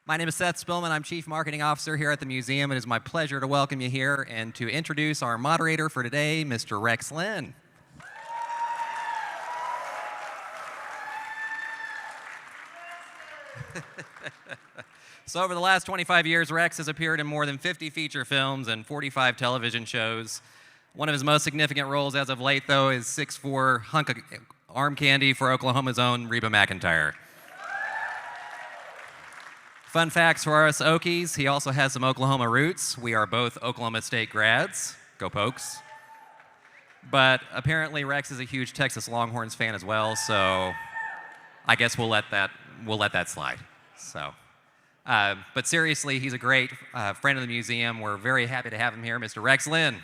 My name is Seth Spillman. I'm Chief Marketing Officer here at the museum. It is my pleasure to welcome you here and to introduce our moderator for today, Mr. Rex Linn. So over the last 25 years, Rex has appeared in more than 50 feature films and 45 television shows. One of his most significant roles as of late, though, is 6'4" hunk of arm candy for Oklahoma's own Reba McEntire. Fun facts for us Okies, he also has some Oklahoma roots. We are both Oklahoma State grads. Go Pokes. But apparently Rex is a huge Texas Longhorns fan as well, so I guess we'll let that slide. So, but seriously, he's a great friend of the museum. We're very happy to have him here, Mr. Rex Linn.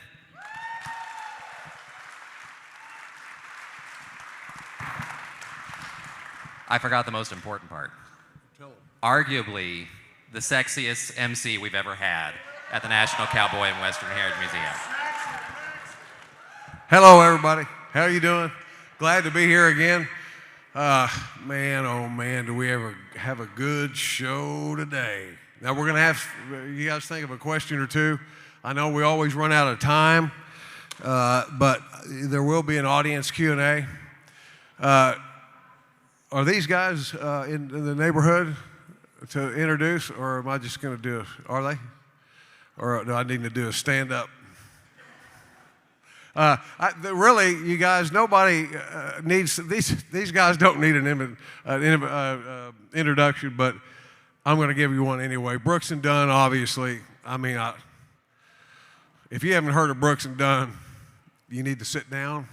I forgot the most important part. Arguably the sexiest MC we've ever had at the National Cowboy and Western Heritage Museum. Hello, everybody. How are you doing? Glad to be here again. Man, oh man, do we ever have a good show today. Now we're going to have, you guys think of a question or two. I know we always run out of time, but there will be an audience Q&A. Are these guys in the neighborhood to introduce, or am I just going to do it? Are they? Or do I need to do a stand-up? Really, you guys, nobody needs, these guys don't need an introduction, but I'm going to give you one anyway. Brooks and Dunn, obviously. I mean, if you haven't heard of Brooks and Dunn, you need to sit down,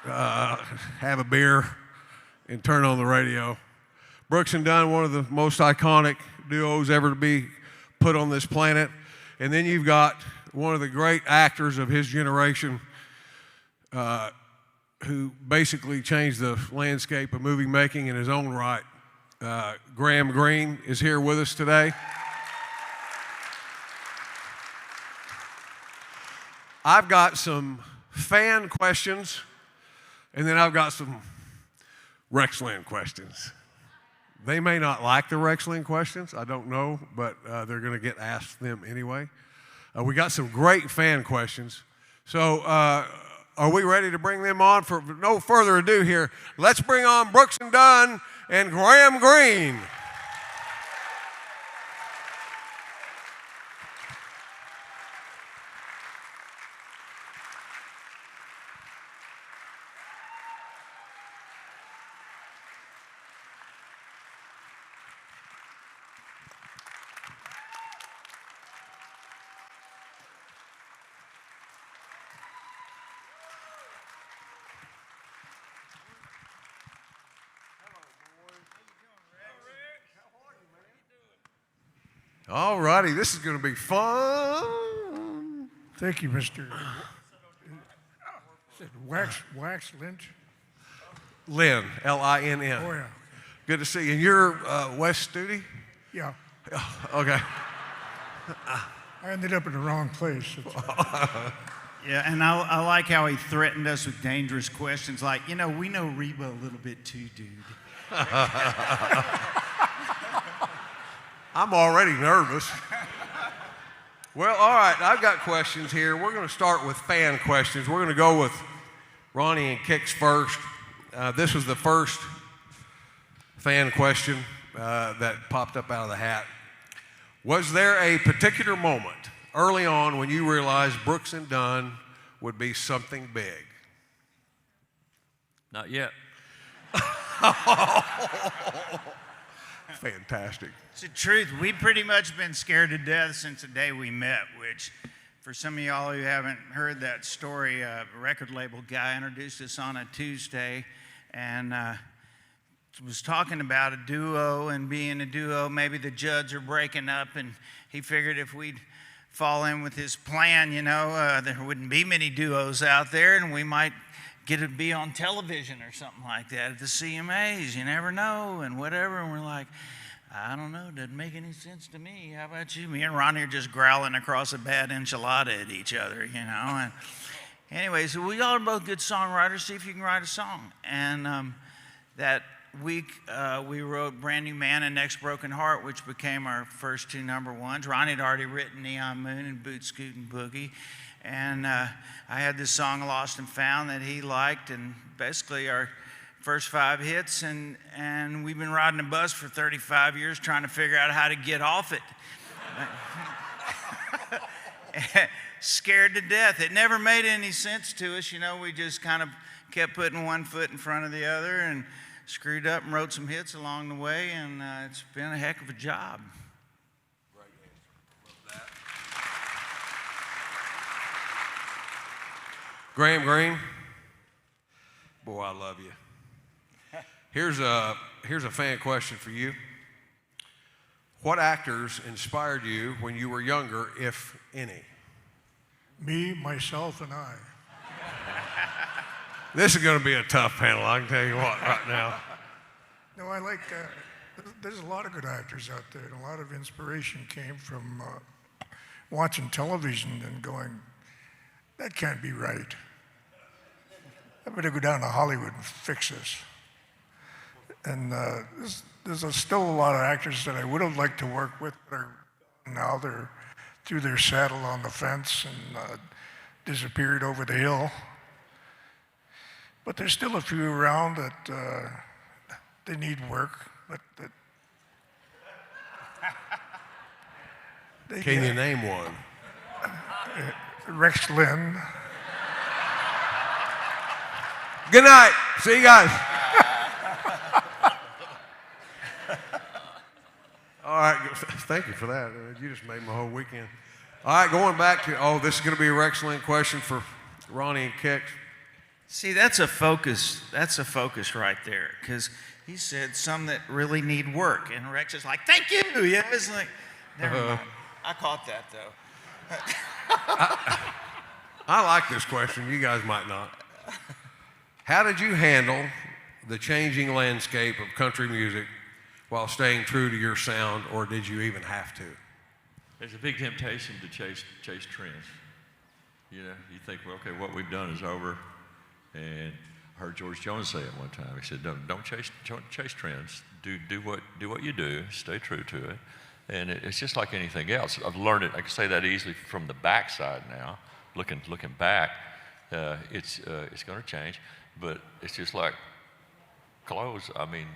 have a beer, and turn on the radio. Brooks and Dunn, one of the most iconic duos ever to be put on this planet. And then you've got one of the great actors of his generation who basically changed the landscape of movie making in his own right. Graham Greene is here with us today. I've got some fan questions, and then I've got some Rex Linn questions. They may not like the Rex Linn questions, I don't know, but they're going to get asked them anyway. We got some great fan questions. So are we ready to bring them on? For no further ado here, let's bring on Brooks and Dunn and Graham Greene. All righty, this is going to be fun. Thank you, Mr. Wax Lynch? Linn, L-I-N-N. Oh, yeah. Good to see you. And you're West Studi? Yeah. Okay. I ended up in the wrong place. Yeah, and I like how he threatened us with dangerous questions like, we know Reba a little bit too, dude. I'm already nervous. Well, all right, I've got questions here. We're going to start with fan questions. We're going to go with Ronnie and Kix first. This was the first fan question that popped up out of the hat. Was there a particular moment early on when you realized Brooks and Dunn would be something big? Not yet. Fantastic. It's the truth. We've pretty much been scared to death since the day we met, which for some of y'all who haven't heard that story, a record label guy introduced us on a Tuesday and was talking about a duo and being a duo. Maybe the Judds are breaking up, and he figured if we'd fall in with his plan, there wouldn't be many duos out there, and we might get to be on television or something like that at the CMAs. You never know, and whatever. And we're like, I don't know, doesn't make any sense to me. How about you? Me and Ronnie are just growling across a bad enchilada at each other, And anyway, so we all are both good songwriters. See if you can write a song. And that week, we wrote Brand New Man and Next Broken Heart, which became our first 2 number ones. Ronnie had already written Neon Moon and Boot Scootin' Boogie. And I had this song, Lost and Found, that he liked, and basically our first 5 hits. And we've been riding a bus for 35 years trying to figure out how to get off it. Scared to death. It never made any sense to us. You know, we just kind of kept putting one foot in front of the other and screwed up and wrote some hits along the way, and it's been a heck of a job. Great answer. Love that. Graham Greene, boy, I love you. Here's a fan question for you. What actors inspired you when you were younger, if any? Me, myself, and I. This is going to be a tough panel, I can tell you what, right now. No, I like, there's a lot of good actors out there, and a lot of inspiration came from watching television and going, that can't be right. I better go down to Hollywood and fix this. And there's still a lot of actors that I would have liked to work with, but now they're threw their saddle on the fence and disappeared over the hill. But there's still a few around that they need work. But Can you name one? Rex Linn. Good night. See you guys. All right, thank you for that. You just made my whole weekend. All right, going back to, this is going to be a Rex Linn question for Ronnie and Kix. See, that's a focus. That's a focus right there, because he said some that really need work, and Rex is like, "Thank you." Yeah, it's like, never mind. I caught that though. I like this question. You guys might not. How did you handle the changing landscape of country music while staying true to your sound, or did you even have to? There's a big temptation to chase trends. You know, you think, well, okay, what we've done is over. And I heard George Jones say it one time. He said, "Don't chase trends. Do what you do. Stay true to it." And it's just like anything else. I've learned it. I can say that easily from the backside now. Looking back, it's going to change, but it's just like clothes. I mean,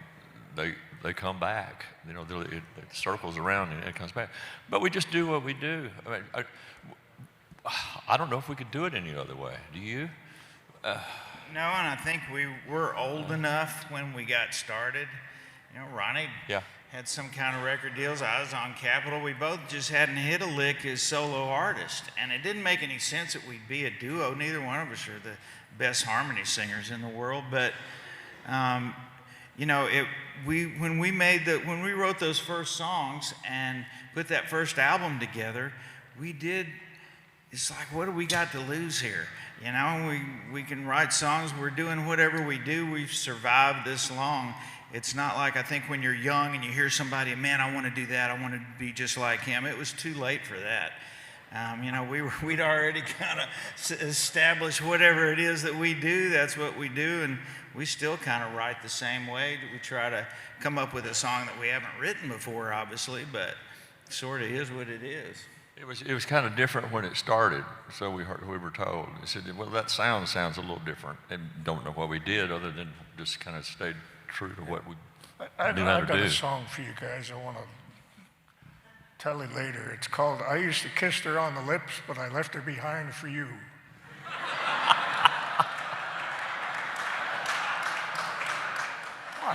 they come back. You know, it circles around and it comes back. But we just do what we do. I mean, I don't know if we could do it any other way. Do you? No, and I think we were old enough when we got started. You know, Ronnie had some kind of record deals. I was on Capitol. We both just hadn't hit a lick as solo artists, and it didn't make any sense that we'd be a duo. Neither one of us are the best harmony singers in the world, but you know, when we wrote those first songs and put that first album together, it's like, what do we got to lose here? You know, we can write songs. We're doing whatever we do. We've survived this long. It's not like, I think when you're young and you hear somebody, man, I want to do that. I want to be just like him. It was too late for that. You know, we'd already kind of established whatever it is that we do, that's what we do. And we still kind of write the same way. We try to come up with a song that we haven't written before, obviously, but sort of is what it is. It was kind of different when it started, so we were told. They said, well, that sounds a little different, and don't know what we did other than just kind of stayed true to what we knew how to do. I've got a song for you guys I want to tell you later. It's called "I Used to Kiss Her on the Lips, But I Left Her Behind for You."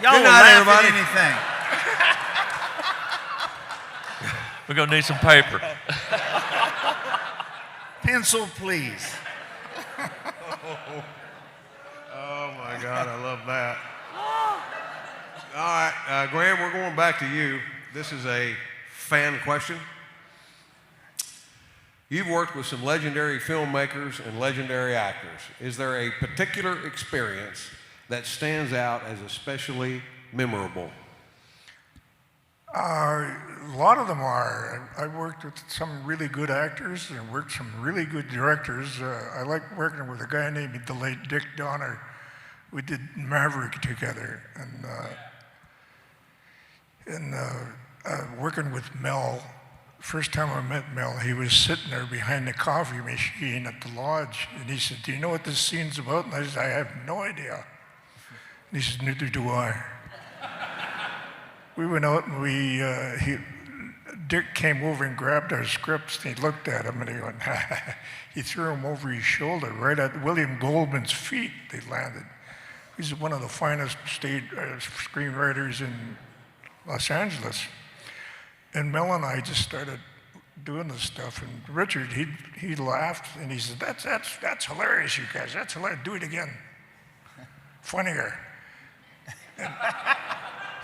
Y'all Good will night, laugh everybody. at anything. We're going to need some paper. Pencil, please. Oh my God, I love that. All right, Graham, we're going back to you. This is a fan question. You've worked with some legendary filmmakers and legendary actors. Is there a particular experience that stands out as especially memorable? A lot of them are. I worked with some really good actors and worked with some really good directors. I like working with a guy named the late Dick Donner, we did Maverick together, and working with Mel. First time I met Mel, he was sitting there behind the coffee machine at the lodge, and he said, "Do you know what this scene's about?" And I said, "I have no idea." And he said, "Neither do I." We went out and Dick came over and grabbed our scripts, and he looked at him, and he went, he threw them over his shoulder, right at William Goldman's feet. They landed. He's one of the finest screenwriters in Los Angeles. And Mel and I just started doing this stuff, and Richard, he laughed, and he said, that's hilarious, you guys, that's hilarious, do it again. Funnier. And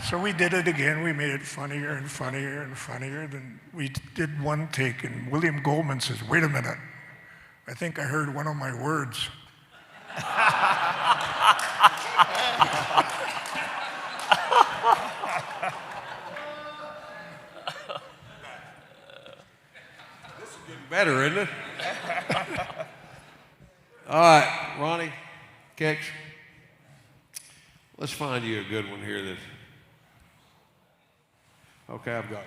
so we did it again, we made it funnier and funnier and funnier, then we did one take, and William Goldman says, "Wait a minute, I think I heard one of my words." Better, isn't it? All right, Ronnie, Kix, let's find you a good one here. Okay, I've got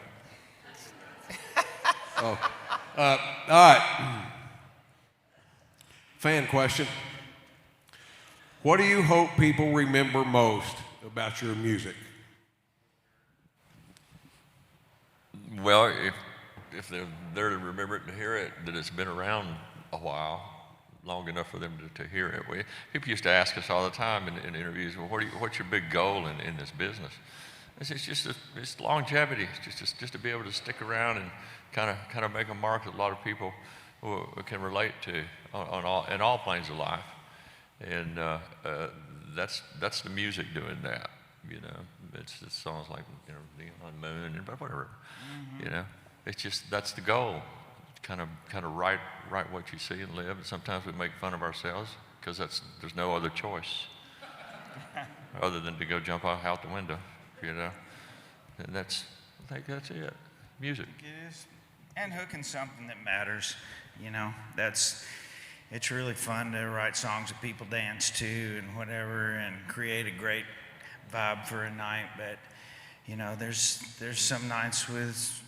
it. All right. Fan question. What do you hope people remember most about your music? Well, if they're there to remember it and hear it, that it's been around a while, long enough for them to hear it. People used to ask us all the time in interviews, well, what's your big goal in this business? It's just it's longevity. It's just to be able to stick around and kind of make a mark that a lot of people can relate to in all planes of life. And that's the music doing that. You know, it's songs like Neon Moon and whatever. Mm-hmm. You know. It's just, that's the goal. Kind of write what you see and live. And sometimes we make fun of ourselves because there's no other choice other than to go jump out the window, you know. And I think that's it. Music. It is. And hooking something that matters, you know. It's really fun to write songs that people dance to and whatever, and create a great vibe for a night. But you know, there's some nights with,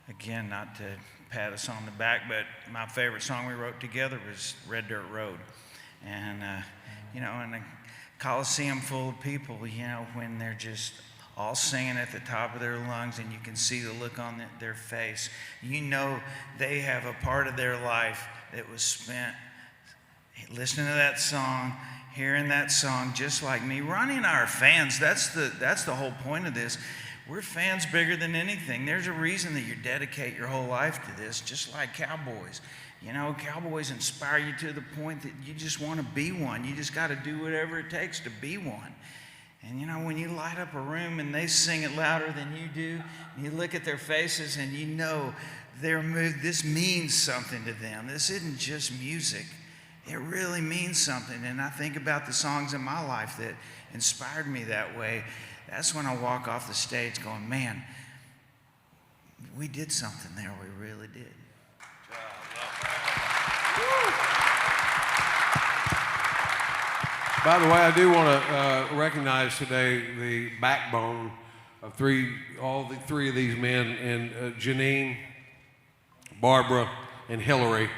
again, not to pat us on the back, but my favorite song we wrote together was Red Dirt Road. And, you know, in a coliseum full of people, you know, when they're just all singing at the top of their lungs and you can see the look on their face, you know they have a part of their life that was spent listening to that song, hearing that song, just like me. Ronnie and I are fans. That's the whole point of this. We're fans bigger than anything. There's a reason that you dedicate your whole life to this, just like Cowboys. You know, Cowboys inspire you to the point that you just want to be one. You just got to do whatever it takes to be one. And you know, when you light up a room and they sing it louder than you do, and you look at their faces and you know they're moved, this means something to them. This isn't just music. It really means something. And I think about the songs in my life that inspired me that way. That's when I walk off the stage going, man, we did something there. We really did. By the way, I do want to recognize today the backbone of all three of these men, and Janine, Barbara, and Hillary,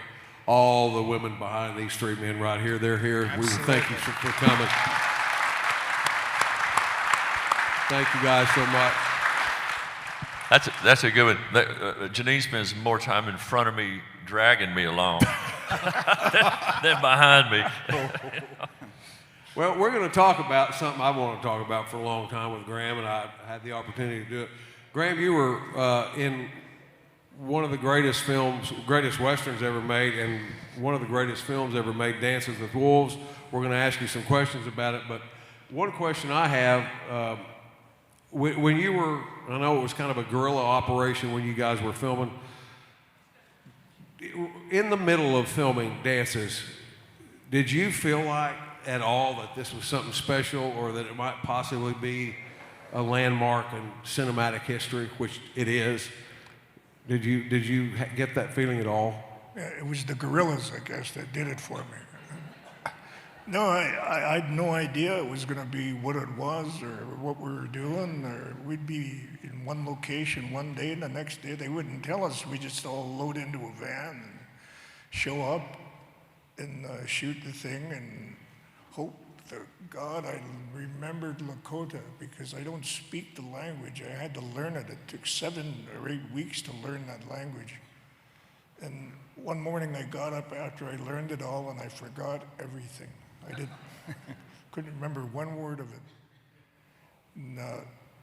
all the women behind these three men right here. They're here. Absolutely. We will thank you for coming. Thank you guys so much. That's a good one. Janine spends more time in front of me dragging me along than behind me. Well, we're going to talk about something I want to talk about for a long time with Graham, and I had the opportunity to do it. Graham, you were in one of the greatest Westerns ever made, and one of the greatest films ever made, Dances with Wolves. We're going to ask you some questions about it, but one question I have, when you were, I know it was kind of a guerrilla operation when you guys were filming, in the middle of filming Dances, did you feel like at all that this was something special, or that it might possibly be a landmark in cinematic history, which it is? Did you get that feeling at all? Yeah, it was the gorillas, I guess, that did it for me. No, I had no idea it was going to be what it was or what we were doing. Or we'd be in one location one day, and the next day they wouldn't tell us. We just all load into a van and show up and shoot the thing and hope that God I remembered Lakota, because I don't speak the language. I had to learn it. It took 7 or 8 weeks to learn that language. And one morning I got up after I learned it all and I forgot everything. Couldn't remember one word of it. And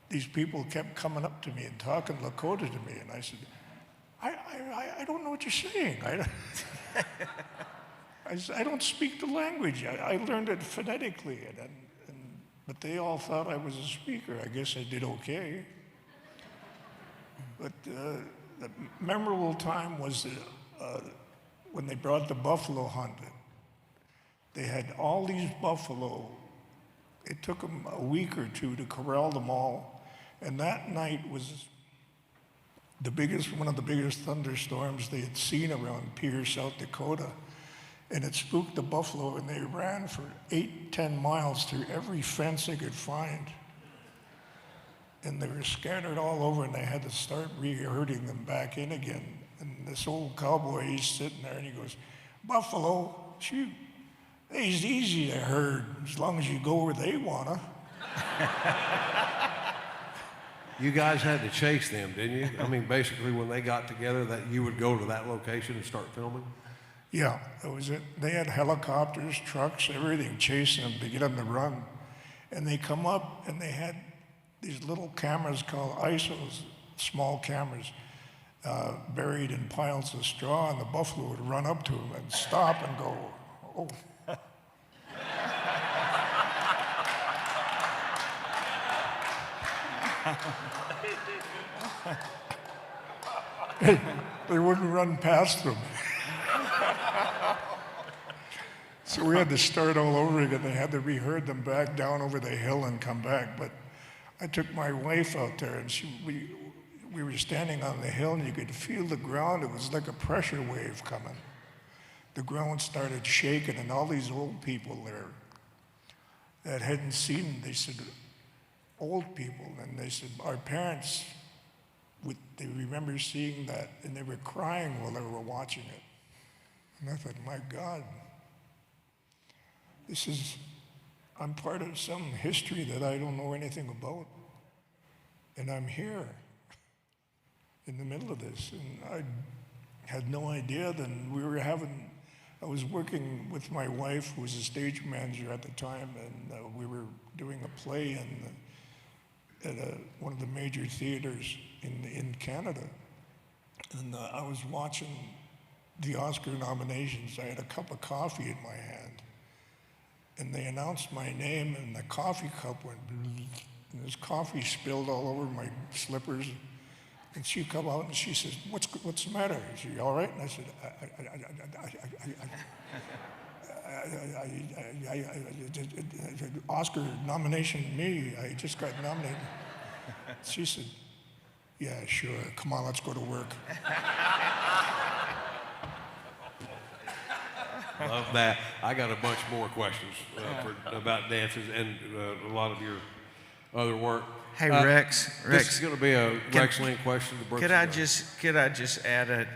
these people kept coming up to me and talking Lakota to me, and I said, I don't know what you're saying. I don't speak the language. I learned it phonetically, but they all thought I was a speaker. I guess I did okay. But the memorable time was when they brought the buffalo hunt. They had all these buffalo. It took them a week or two to corral them all. And that night was one of the biggest thunderstorms they had seen around Pierre, South Dakota. And it spooked the buffalo, and they ran for 8-10 miles through every fence they could find. And they were scattered all over, and they had to start re-herding them back in again. And this old cowboy, he's sitting there, and he goes, "Buffalo, shoot. It's easy to herd as long as you go where they wanna." You guys had to chase them, didn't you? I mean, basically, when they got together, that you would go to that location and start filming? Yeah, that was it. They had helicopters, trucks, everything chasing them to get them to run. And they come up, and they had these little cameras called ISOs, small cameras, buried in piles of straw, and the buffalo would run up to them and stop and go, "Oh." They wouldn't run past them. So we had to start all over again. They had to re-herd them back down over the hill and come back. But I took my wife out there, and we were standing on the hill, and you could feel the ground. It was like a pressure wave coming. The ground started shaking, and all these old people there that hadn't seen, they said, old people, and they said, our parents, they remember seeing that, and they were crying while they were watching it. And I thought, my God, I'm part of some history that I don't know anything about. And I'm here in the middle of this. And I had no idea. Then I was working with my wife, who was a stage manager at the time, and we were doing a play at one of the major theaters in Canada. And I was watching the Oscar nominations. I had a cup of coffee in my hand. And they announced my name, and the coffee cup went, and this coffee spilled all over my slippers. And she come out and she says, what's the matter? Is she all right? And I said, Oscar nomination me. I just got nominated. She said, yeah, sure. Come on, let's go to work. Love that. I got a bunch more questions about dances and a lot of your other work. Hey, Rex. This is going to be a Rex Linn question to Brooks. Could I just add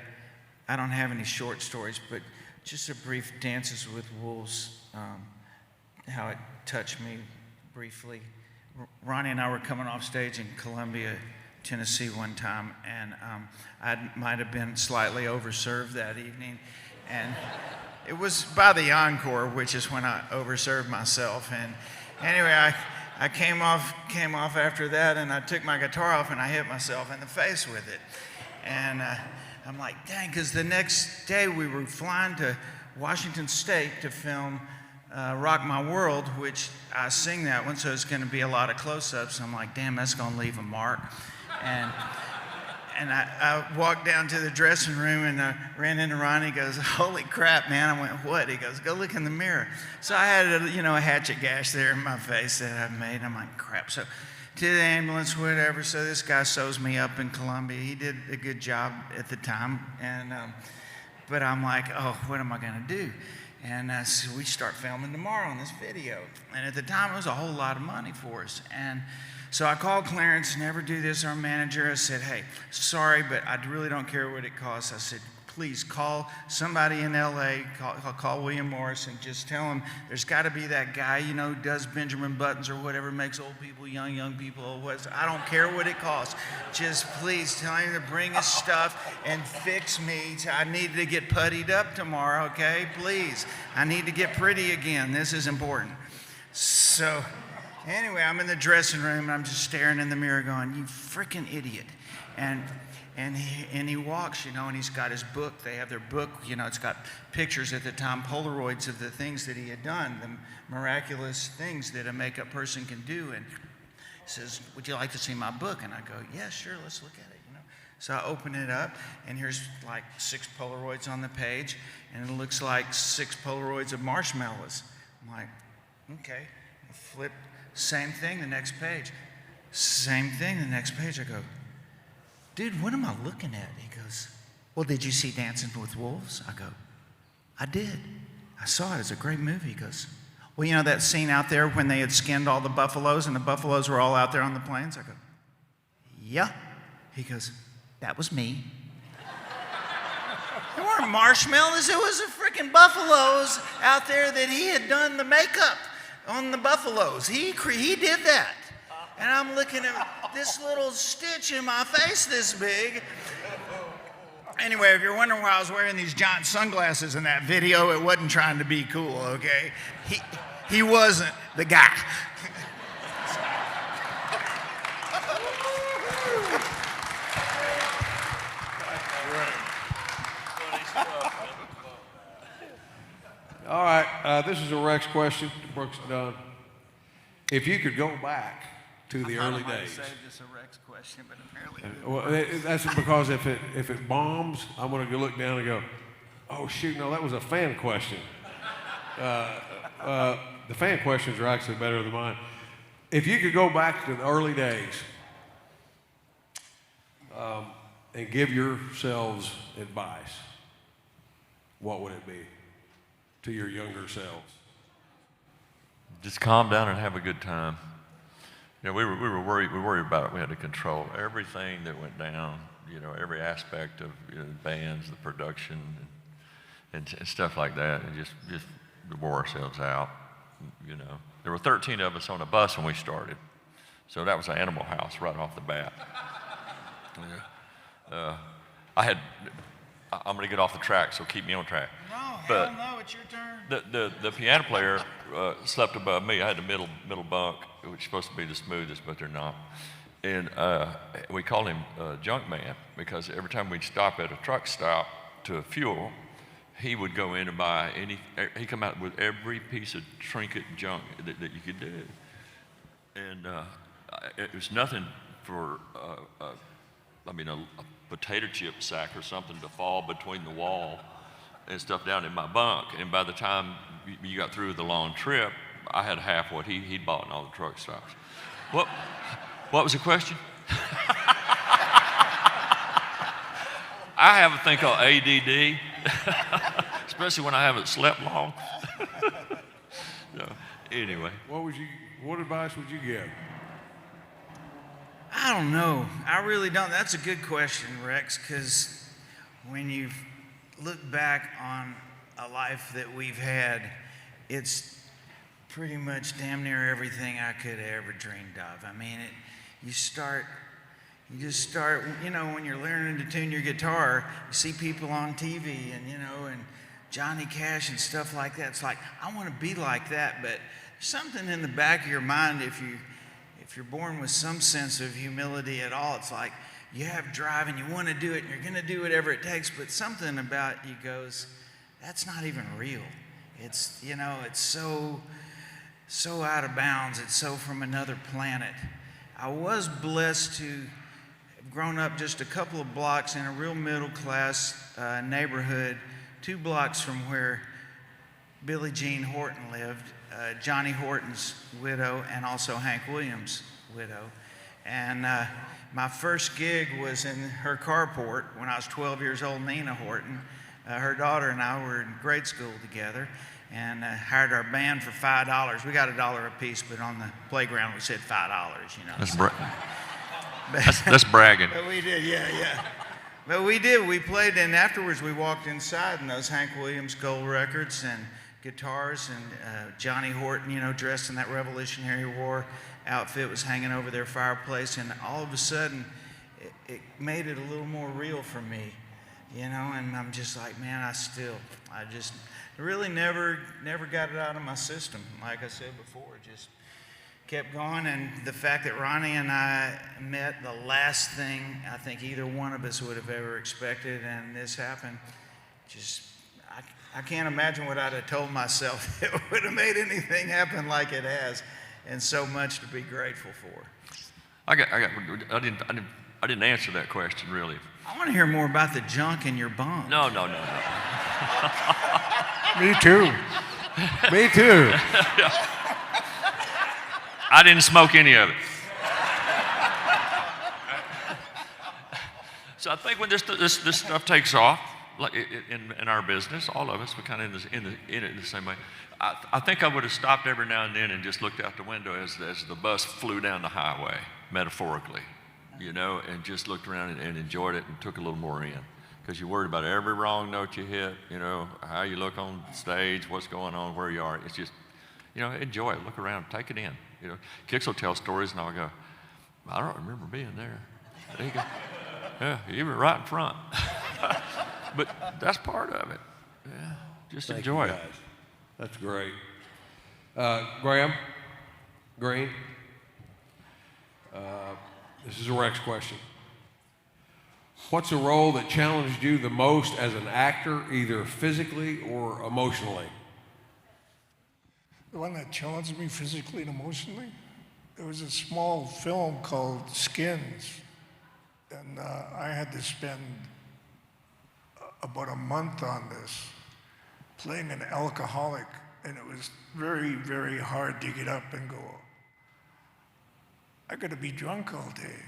I don't have any short stories, but just a brief Dances with Wolves, how it touched me briefly. Ronnie and I were coming off stage in Columbia, Tennessee one time, and I might have been slightly overserved that evening. And it was by the encore, which is when I overserved myself. And anyway, I came off after that, and I took my guitar off, and I hit myself in the face with it. And I'm like, dang, because the next day we were flying to Washington State to film Rock My World, which I sing that one, so it's going to be a lot of close-ups. I'm like, damn, that's going to leave a mark. And I walked down to the dressing room, and I ran into Ronnie. He goes, holy crap, man. I went, what? He goes, go look in the mirror. So I had a hatchet gash there in my face that I made. I'm like, crap. So to the ambulance, whatever. So this guy sews me up in Columbia. He did a good job at the time. And but I'm like, oh, what am I going to do? And so we start filming tomorrow on this video. And at the time, it was a whole lot of money for us. And so I called Clarence, never do this, our manager. I said, hey, sorry, but I really don't care what it costs. I said, please call somebody in LA, call William Morris, and just tell him there's got to be that guy, you know, who does Benjamin Buttons or whatever, makes old people young people old. I don't care what it costs. Just please tell him to bring his stuff and fix me. I need to get puttied up tomorrow, okay? Please. I need to get pretty again. This is important. So anyway, I'm in the dressing room, and I'm just staring in the mirror going, you freaking idiot. And he walks, you know, and he's got his book. They have their book, you know, it's got pictures at the time, Polaroids of the things that he had done, the miraculous things that a makeup person can do. And he says, would you like to see my book? And I go, yeah, sure, let's look at it, you know. So I open it up, and here's like 6 Polaroids on the page, and it looks like 6 Polaroids of marshmallows. I'm like, okay. I flip, same thing, the next page. Same thing, the next page. I go, dude, what am I looking at? He goes, well, did you see Dancing with Wolves? I go, I did. I saw it. It's a great movie. He goes, well, you know that scene out there when they had skinned all the buffaloes and the buffaloes were all out there on the plains? I go, yeah. He goes, that was me. There weren't marshmallows. It was the freaking buffaloes out there that he had done the makeup on the buffaloes. He did that. And I'm looking at this little stitch in my face this big. Anyway, if you're wondering why I was wearing these giant sunglasses in that video, it wasn't trying to be cool, okay? He wasn't the guy. All right, this is a Rex question to Brooks Dunn. If you could go back to the early days. Saved us a Rex question, but apparently. Well, that's because if it bombs, I'm going to look down and go, oh shoot, no, that was a fan question. The fan questions are actually better than mine. If you could go back to the early days and give yourselves advice, what would it be to your younger selves? Just calm down and have a good time. You know, we were worried. We worried about it. We had to control everything that went down. You know, every aspect of the bands, the production, and stuff like that, and just wore ourselves out. You know, there were 13 of us on a bus when we started, so that was an animal house right off the bat. I'm going to get off the track, so keep me on track. No, no, it's your turn. The piano player slept above me. I had the middle bunk, which is supposed to be the smoothest, but they're not. And we called him Junk Man because every time we'd stop at a truck stop to fuel, he would go in and buy he'd come out with every piece of trinket junk that you could do. And it was nothing for, a potato chip sack or something to fall between the wall and stuff down in my bunk. And by the time you got through the long trip, I had half what he'd bought in all the truck stops. What was the question? I have a thing called ADD, especially when I haven't slept long. So, anyway. What advice would you give? I don't know. I really don't. That's a good question, Rex, because when you look back on a life that we've had, it's pretty much damn near everything I could have ever dreamed of. I mean, you just start, you know, when you're learning to tune your guitar, you see people on TV and, you know, and Johnny Cash and stuff like that. It's like, I want to be like that, but something in the back of your mind, if you're born with some sense of humility at all, it's like you have drive and you want to do it and you're going to do whatever it takes, but something about you goes, that's not even real. It's, you know, it's so out of bounds. It's so from another planet. I was blessed to have grown up just a couple of blocks in a real middle class neighborhood, 2 blocks from where Billie Jean Horton lived, Johnny Horton's widow, and also Hank Williams' widow. And my first gig was in her carport when I was 12 years old, Nina Horton. Her daughter and I were in grade school together. and hired our band for $5. We got $1 a piece, but on the playground we said $5. That's bragging. But we did, yeah. But we did. We played, and afterwards we walked inside, and those Hank Williams gold records and guitars, and Johnny Horton, dressed in that Revolutionary War outfit, was hanging over their fireplace, and all of a sudden, it made it a little more real for me, and I'm just like, man, I just really never got it out of my system. Like I said before, just kept going, and the fact that Ronnie and I met, the last thing I think either one of us would have ever expected, and this happened, I can't imagine what I'd have told myself it would have made anything happen like it has, and so much to be grateful for. I didn't answer that question really. I want to hear more about the junk in your bunk. No. Me too. Me too. I didn't smoke any of it. So I think when this stuff takes off, like in our business, all of us, we're kind of in it the same way. I think I would have stopped every now and then and just looked out the window as the bus flew down the highway, metaphorically, and just looked around and enjoyed it and took a little more in. Because you're worried about every wrong note you hit, how you look on stage, what's going on, where you are. It's just, enjoy it, look around, take it in. Kix will tell stories and I'll go, I don't remember being there. There you go. Yeah, you were right in front. But that's part of it. Yeah, just Thank enjoy you it. guys. That's great. Graham Greene, this is a Rex question. What's a role that challenged you the most as an actor, either physically or emotionally? The one that challenged me physically and emotionally, there was a small film called Skins, and I had to spend about a month on this, playing an alcoholic, and it was very, very hard to get up and go, I gotta be drunk all day.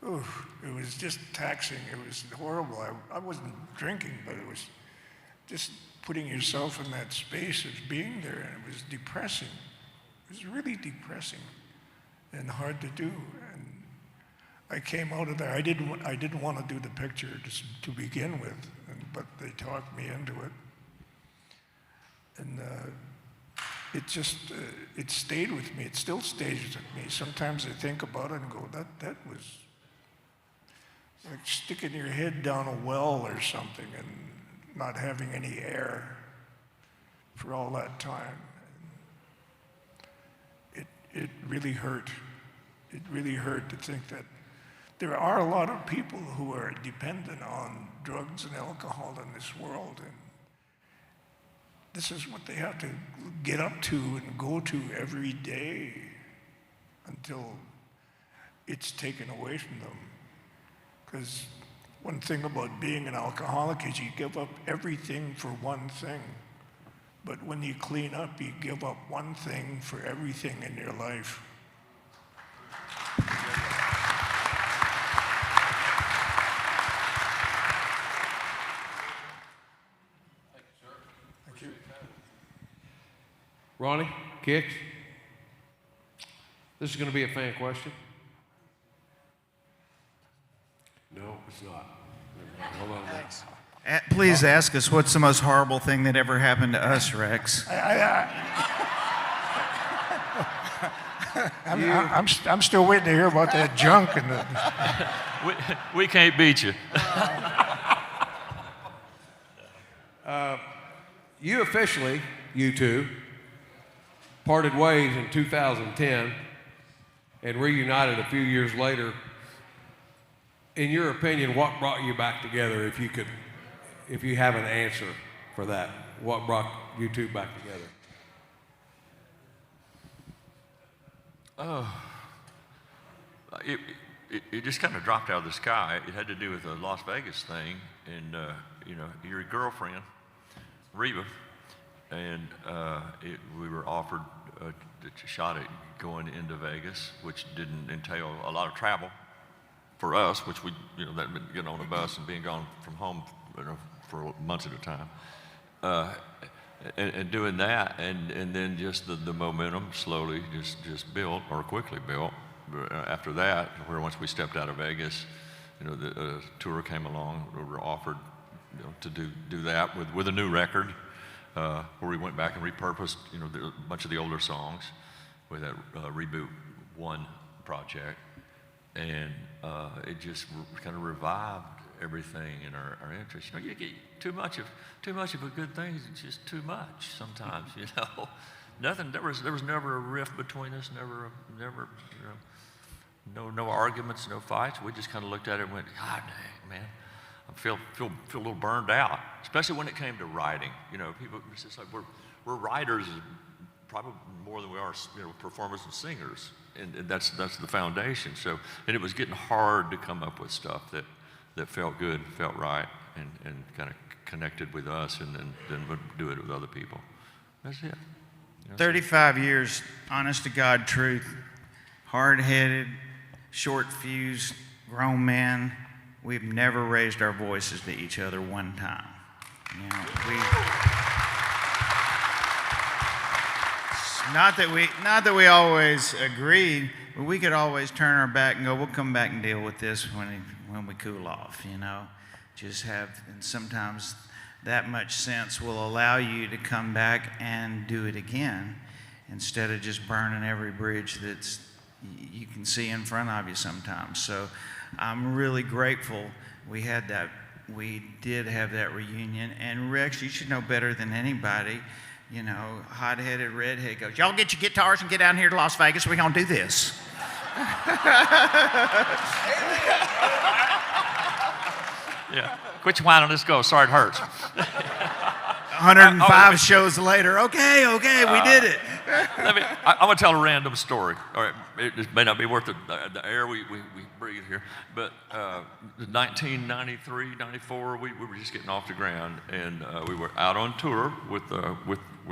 Oof, it was just taxing, it was horrible. I wasn't drinking, but it was just putting yourself in that space of being there, and it was depressing. It was really depressing and hard to do. And I came out of there. I didn't want to do the picture just to begin with, but they talked me into it. And it stayed with me. It still stays with me. Sometimes I think about it and go, that was like sticking your head down a well or something and not having any air for all that time. It really hurt. It really hurt to think that there are a lot of people who are dependent on drugs and alcohol in this world, and this is what they have to get up to and go to every day until it's taken away from them. Because one thing about being an alcoholic is you give up everything for one thing. But when you clean up, you give up one thing for everything in your life. Thank you. Ronnie, Kix, this is going to be a fan question. No, it's not. Hold on. Thanks. Please ask us what's the most horrible thing that ever happened to us, Rex. I'm still waiting to hear about that junk and the. We can't beat you. You officially, you two, parted ways in 2010 and reunited a few years later. In your opinion, what brought you back together, if you have an answer for that? What brought you two back together? Oh, it just kind of dropped out of the sky. It had to do with the Las Vegas thing, and your girlfriend, Reba, and we were offered a shot at going into Vegas, which didn't entail a lot of travel for us, which that meant getting on a bus and being gone from home for months at a time. and doing that, and then just the momentum slowly just built, or quickly built. After that, where once we stepped out of Vegas, the tour came along. We were offered to do that with a new record, where we went back and repurposed a bunch of the older songs with that Reboot 1 project, and it just kind of revived everything in our interest. You get too much of a good thing. It's just too much sometimes. Nothing. There was never a rift between us. Never. No arguments, no fights. We just kind of looked at it and went, God dang, man, I feel a little burned out. Especially when it came to writing. People. It's just like we're writers, probably more than we are performers and singers, and that's the foundation. So, and it was getting hard to come up with stuff that felt good, felt right, and kind of connected with us, and then would do it with other people. That's it. 35 years, honest to God truth, hard-headed, short-fused, grown men. We've never raised our voices to each other one time. Not that we always agreed, but we could always turn our back and go, we'll come back and deal with this when we cool off, Just have, and sometimes that much sense will allow you to come back and do it again instead of just burning every bridge that's you can see in front of you sometimes. So I'm really grateful we had that. We did have that reunion. And Rex, you should know better than anybody, hot-headed redhead goes, y'all get your guitars and get down here to Las Vegas. We're going to do this. Yeah. Quit your whining, let's go. Sorry, it hurts. 105 shows later. Okay, we did it. I'm going to tell a random story. All right, it may not be worth the air we breathe here, but 1993, 94, we were just getting off the ground, and we were out on tour with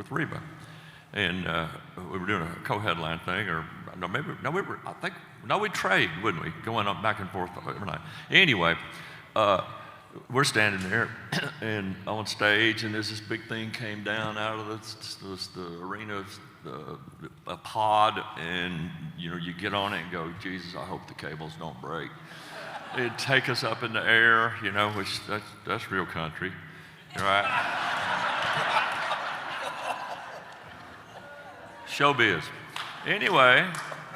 Reba, and we were doing a co-headline thing, we'd trade, wouldn't we? Going up back and forth every night. Anyway. We're standing there and on stage, and there's this big thing came down out of the arena, a pod, and you get on it and go, Jesus, I hope the cables don't break. It'd take us up in the air, which that's real country, right? Showbiz. Anyway,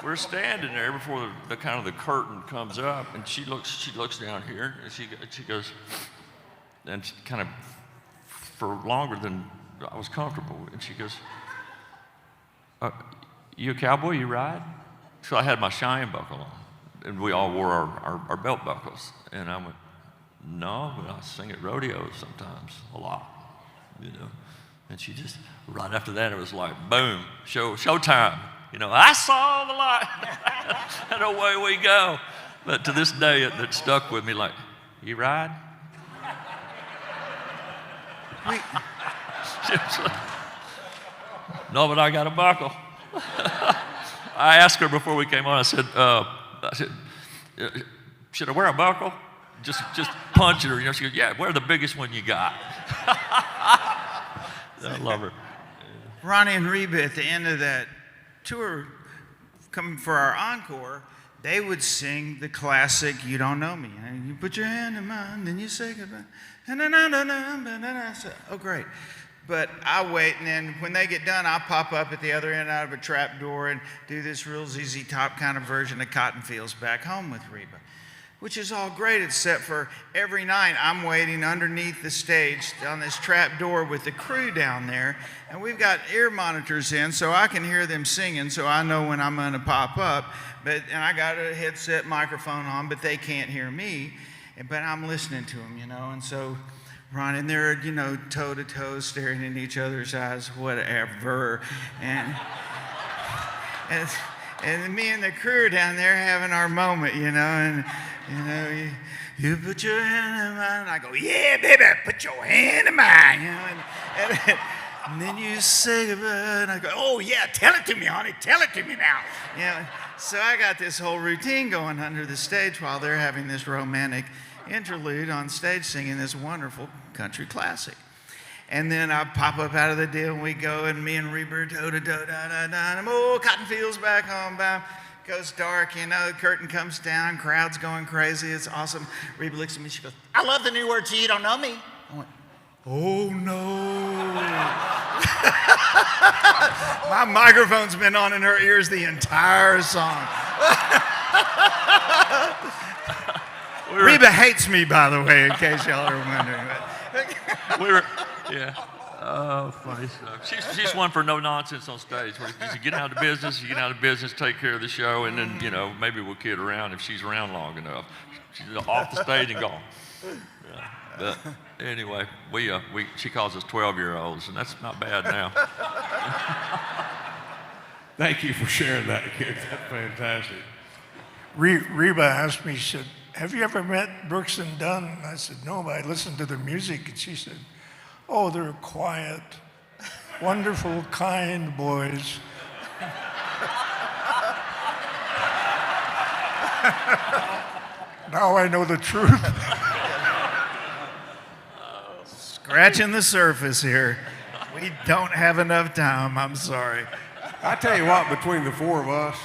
we're standing there before the kind of the curtain comes up, and she looks down here, and she goes, and she kind of for longer than I was comfortable, and she goes, "You a cowboy? You ride?" So I had my shine buckle on, and we all wore our belt buckles, and I went, "No, but I sing at rodeos sometimes, a lot, And she just right after that, it was like boom, showtime. I saw the light, and away we go. But to this day, it stuck with me like, you ride? No, but I got a buckle. I asked her before we came on, I said, should I wear a buckle? Just punch it, or she goes, yeah, wear the biggest one you got. I love her. Ronnie and Reba at the end of that tour, coming for our encore, they would sing the classic "You Don't Know Me." And you put your hand in mine, then you say goodbye. I said, oh, great. But I wait, and then when they get done, I pop up at the other end out of a trap door and do this real ZZ Top kind of version of Cotton Fields Back Home with Reba, which is all great, except for every night I'm waiting underneath the stage on this trap door with the crew down there, and we've got ear monitors in so I can hear them singing, so I know when I'm gonna pop up, and I got a headset microphone on, but they can't hear me, but I'm listening to them, and so Ron and they're, toe to toe staring in each other's eyes, whatever, and me and the crew down there having our moment, and you put your hand in mine, and I go, yeah, baby, put your hand in mine, and then you say goodbye, and I go, oh yeah, tell it to me, honey, tell it to me now, So I got this whole routine going under the stage while they're having this romantic interlude on stage singing this wonderful country classic. And then I pop up out of the deal, and we go, and me and Reba, da-da-da-da-da-da, oh, cotton fields back home, bam. Goes dark, you know, the curtain comes down, crowd's going crazy, it's awesome. Reba looks at me, she goes, I love the new word to You Don't Know Me. I went, oh no. My microphone's been on in her ears the entire song. Reba hates me, by the way, in case y'all are wondering. Yeah. Oh, funny stuff. She's one for no nonsense on stage. Where you get out of business, take care of the show, and then, you know, maybe we'll kid around if she's around long enough. She's off the stage and gone. Yeah. But anyway, she calls us 12-year-olds, and that's not bad now. Thank you for sharing that, kid. That's fantastic. Reba asked me, she said, have you ever met Brooks and Dunn? And I said, no, but I listened to their music. And she said, oh, they're quiet, wonderful, kind boys. Now I know the truth. Scratching the surface here. We don't have enough time, I'm sorry. I tell you what, between the four of us,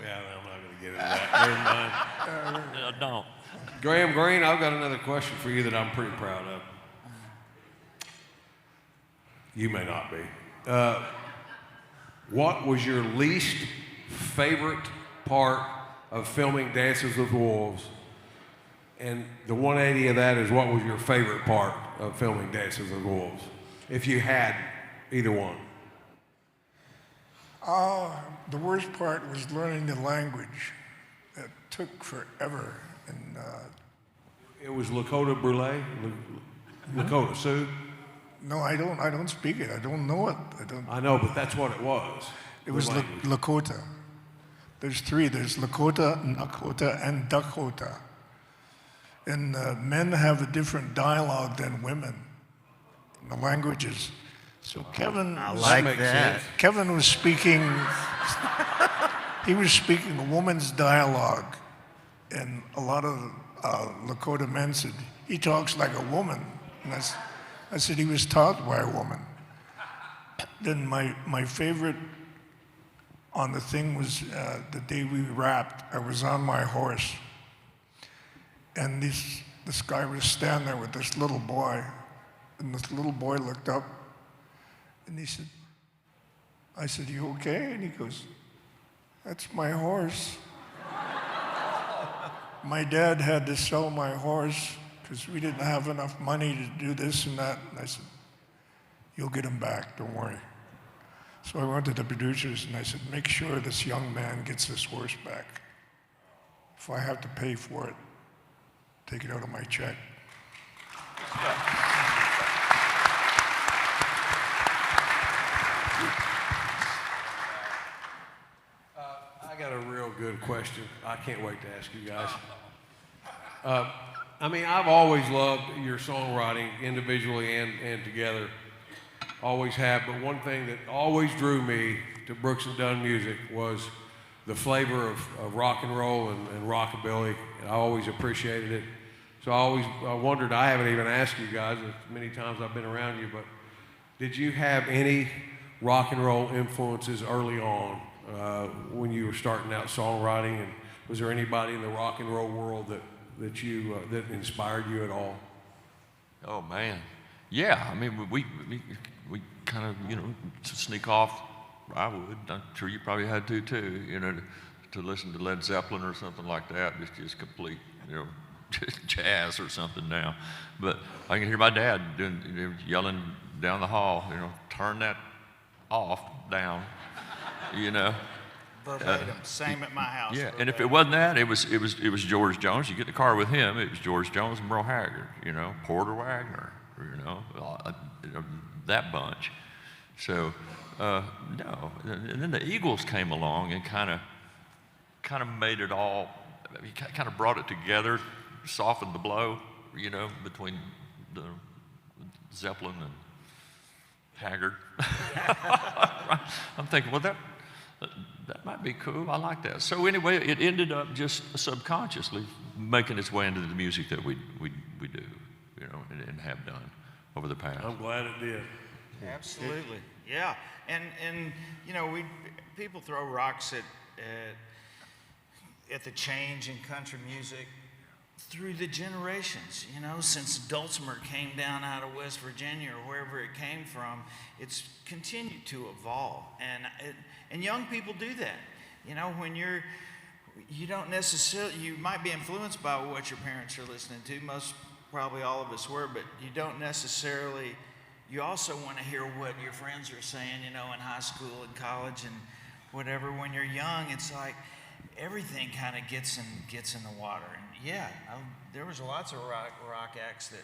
yeah, I'm not going to get into that. Never mind. Don't. Graham Greene, I've got another question for you that I'm pretty proud of. You may not be. What was your least favorite part of filming Dances with Wolves? And the 180 of that is, what was your favorite part of filming Dances with Wolves? If you had either one. The worst part was learning the language. It took forever. And it was Lakota Brule? Lakota Sioux? no, I don't speak it. I don't know it. I know, but that's what it was. It was Lakota. There's three. There's Lakota, Nakota, and Dakota. And men have a different dialogue than women. The languages. So Kevin, I like that. Kevin was speaking. He was speaking a woman's dialogue, and a lot of Lakota men said he talks like a woman. And I said he was taught by a woman. Then my favorite on the thing was the day we wrapped. I was on my horse, and this guy was standing there with this little boy, and this little boy looked up, and he said, I said, you okay? And he goes, that's my horse. My dad had to sell my horse because we didn't have enough money to do this and that. And I said, you'll get him back, don't worry. So I went to the producers and I said, make sure this young man gets this horse back. If I have to pay for it, take it out of my check. I got a real good question. I can't wait to ask you guys. I mean, I've always loved your songwriting individually and together. Always have, but one thing that always drew me to Brooks and Dunn music was the flavor of rock and roll and rockabilly. I always appreciated it. So I wondered, I haven't even asked you guys as many times I've been around you, but did you have any rock and roll influences early on when you were starting out songwriting? And was there anybody in the rock and roll world that that inspired you at all? Oh man, yeah. I mean, we kind of, you know, to sneak off. I would. I'm sure you probably had to too. You know, to listen to Led Zeppelin or something like that. Just complete, you know, jazz or something now. But I can hear my dad doing, you know, yelling down the hall. You know, turn that off, down. You know. Verbatim, same at my house. Yeah, and if it wasn't that, it was George Jones. You get in the car with him, it was George Jones and Merle Haggard, you know, Porter Wagner, you know, that bunch. So no, and then the Eagles came along and kind of made it all, kind of brought it together, softened the blow, you know, between the Zeppelin and Haggard. I'm thinking, well, that might be cool. I like that. So anyway, it ended up just subconsciously making its way into the music that we do, you know, and have done. over the past. I'm glad it did. Absolutely, yeah. And you know, people throw rocks at the change in country music through the generations. You know, since Dulcimer came down out of West Virginia or wherever it came from, it's continued to evolve. And young people do that. You know, when you don't necessarily, you might be influenced by what your parents are listening to. Probably all of us were, but you don't necessarily. You also want to hear what your friends are saying, you know, in high school and college and whatever. When you're young, it's like everything kind of gets in the water. And yeah, there was lots of rock acts that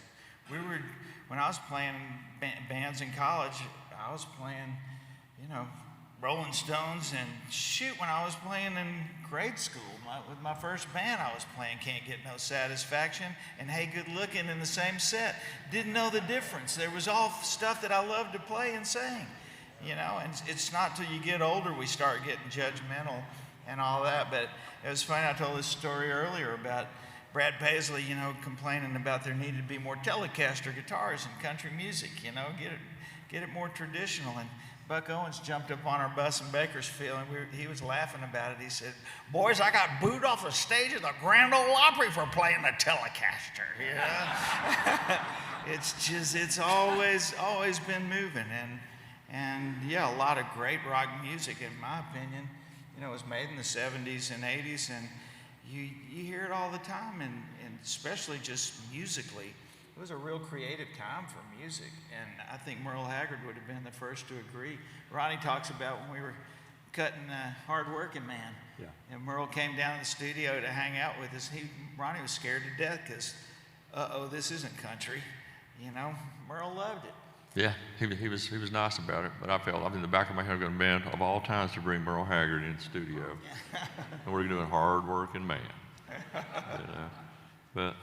when I was playing bands in college, I was playing, you know, Rolling Stones, and shoot, when I was playing in grade school with my first band, I was playing Can't Get No Satisfaction and Hey Good Looking in the same set. Didn't know the difference. There was all stuff that I loved to play and sing, you know, and it's not till you get older we start getting judgmental and all that. But it was funny, I told this story earlier about Brad Paisley, you know, complaining about there needed to be more Telecaster guitars in country music, you know, get it more traditional. And Buck Owens jumped up on our bus in Bakersfield, and he was laughing about it. He said, "Boys, I got booed off the stage of the Grand Ole Opry for playing the Telecaster." You know? It's always been moving, and yeah, a lot of great rock music, in my opinion, you know, was made in the 70s and 80s, and you hear it all the time, and especially just musically. It was a real creative time for music, and I think Merle Haggard would have been the first to agree. Ronnie talks about when we were cutting Hard Working Man, and Merle came down to the studio to hang out with us. Ronnie was scared to death because, this isn't country, you know. Merle loved it. Yeah, he was nice about it, but I felt, in the back of my head, going, man, of all times to bring Merle Haggard in the studio, and we're doing Hard Working Man, you know. But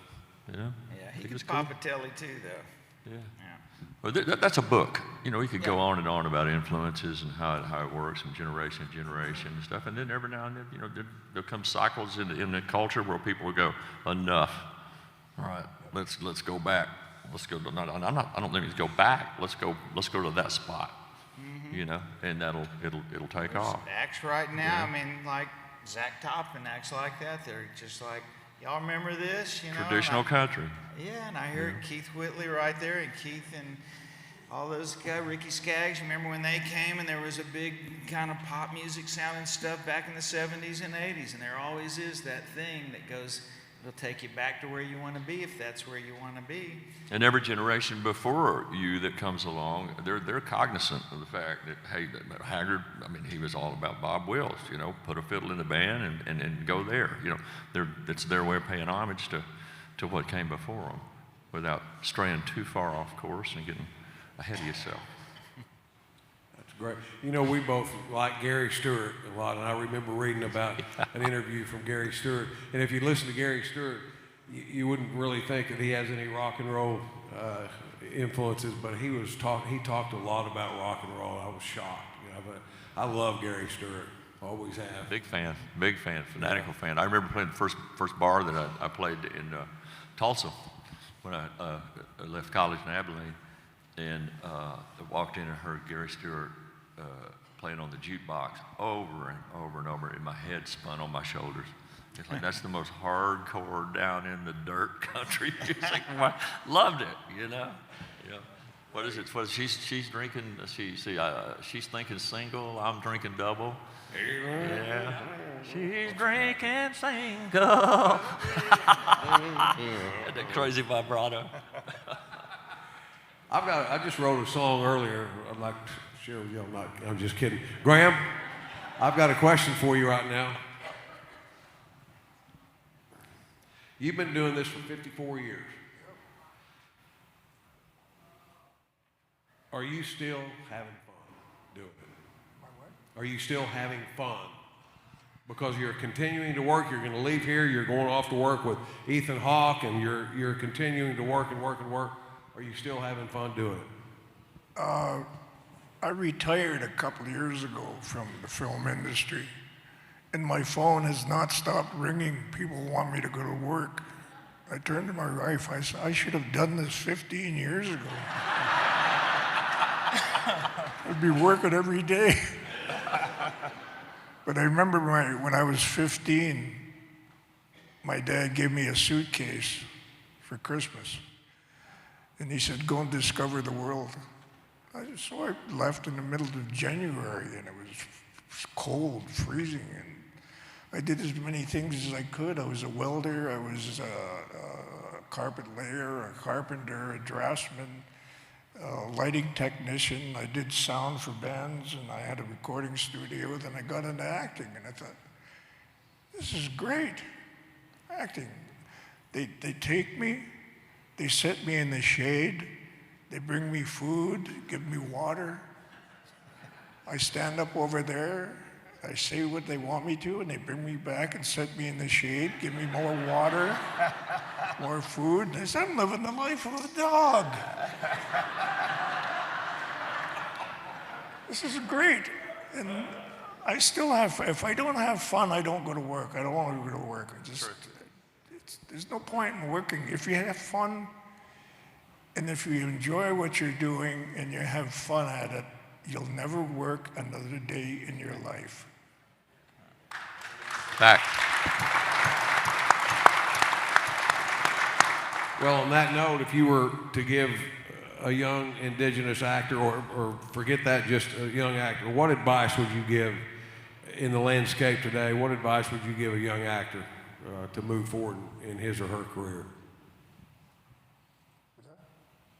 yeah, he could pop a telly too, though. Yeah. Well, that's a book. You know, you could go on and on about influences and how it works from generation to generation and stuff. And then every now and then, you know, there come cycles in the culture where people will go, enough. All right, let's go back. Let's go. I don't think it's go back. Let's go to that spot. Mm-hmm. You know, and it'll take off. Acts right now. Yeah. I mean, like Zach Toppin acts like that. They're just like, y'all remember this? You know, traditional country. Yeah, and I heard Keith Whitley right there, and Keith and all those guys, Ricky Skaggs. Remember when they came, and there was a big kind of pop music sounding stuff back in the 70s and 80s, and there always is that thing that goes, it'll take you back to where you want to be if that's where you want to be. And every generation before you that comes along, they're cognizant of the fact that, hey, that Haggard, I mean, he was all about Bob Wills, you know, put a fiddle in the band and go there. You know, it's their way of paying homage to what came before them without straying too far off course and getting ahead of yourself. That's great. You know, we both like Gary Stewart a lot, and I remember reading about an interview from Gary Stewart. And if you listen to Gary Stewart, you wouldn't really think that he has any rock and roll influences, but he talked a lot about rock and roll. I was shocked. You know, but I love Gary Stewart. Always have. Big fan, fanatical fan. I remember playing the first bar that I played in Tulsa when I left college in Abilene, and I walked in and heard Gary Stewart playing on the jukebox over and over and over, and my head spun on my shoulders. It's like, that's the most hardcore down in the dirt country music. Loved it, you know. Yeah. What is it? She's drinking. She's thinking single. I'm drinking double. Yeah. She's drinking single. That crazy vibrato. I just wrote a song earlier. I'd like to share with you. I'm just kidding. Graham, I've got a question for you right now. You've been doing this for 54 years. Are you still having fun doing it? Are you still having fun? Because you're continuing to work, you're going to leave here, you're going off to work with Ethan Hawke, and you're continuing to work and work and work. Are you still having fun doing it? I retired a couple of years ago from the film industry, and my phone has not stopped ringing. People want me to go to work. I turned to my wife, I said, I should have done this 15 years ago. I'd be working every day. But I remember when I was 15, my dad gave me a suitcase for Christmas. And he said, go and discover the world. So I left in the middle of January, and it was cold, freezing, and I did as many things as I could. I was a welder, I was a carpet layer, a carpenter, a draftsman, a lighting technician. I did sound for bands, and I had a recording studio. Then I got into acting, and I thought, this is great, acting. They take me, they set me in the shade, they bring me food, give me water. I stand up over there, I say what they want me to, and they bring me back and set me in the shade, give me more water, more food. And I said, I'm living the life of a dog. This is great. And I still have, if I don't have fun, I don't go to work. I don't want to go to work. There's no point in working. If you have fun, and if you enjoy what you're doing and you have fun at it, you'll never work another day in your life. Back. Well, on that note, if you were to give a young Indigenous actor, or forget that, just a young actor, what advice would you give in the landscape today? What advice would you give a young actor to move forward in his or her career?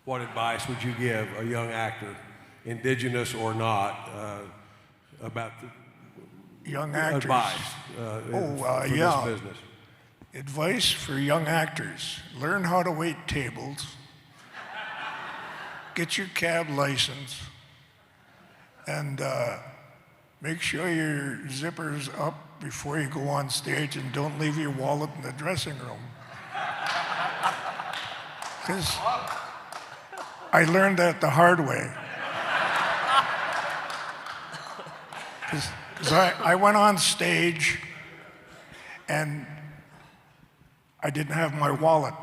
What advice would you give a young actor, Indigenous or not, about the Young actors. advice for yeah. this business? Advice for young actors: learn how to wait tables, get your cab license, and make sure your zipper's up before you go on stage, and don't leave your wallet in the dressing room. Because I learned that the hard way. Because I went on stage and I didn't have my wallet.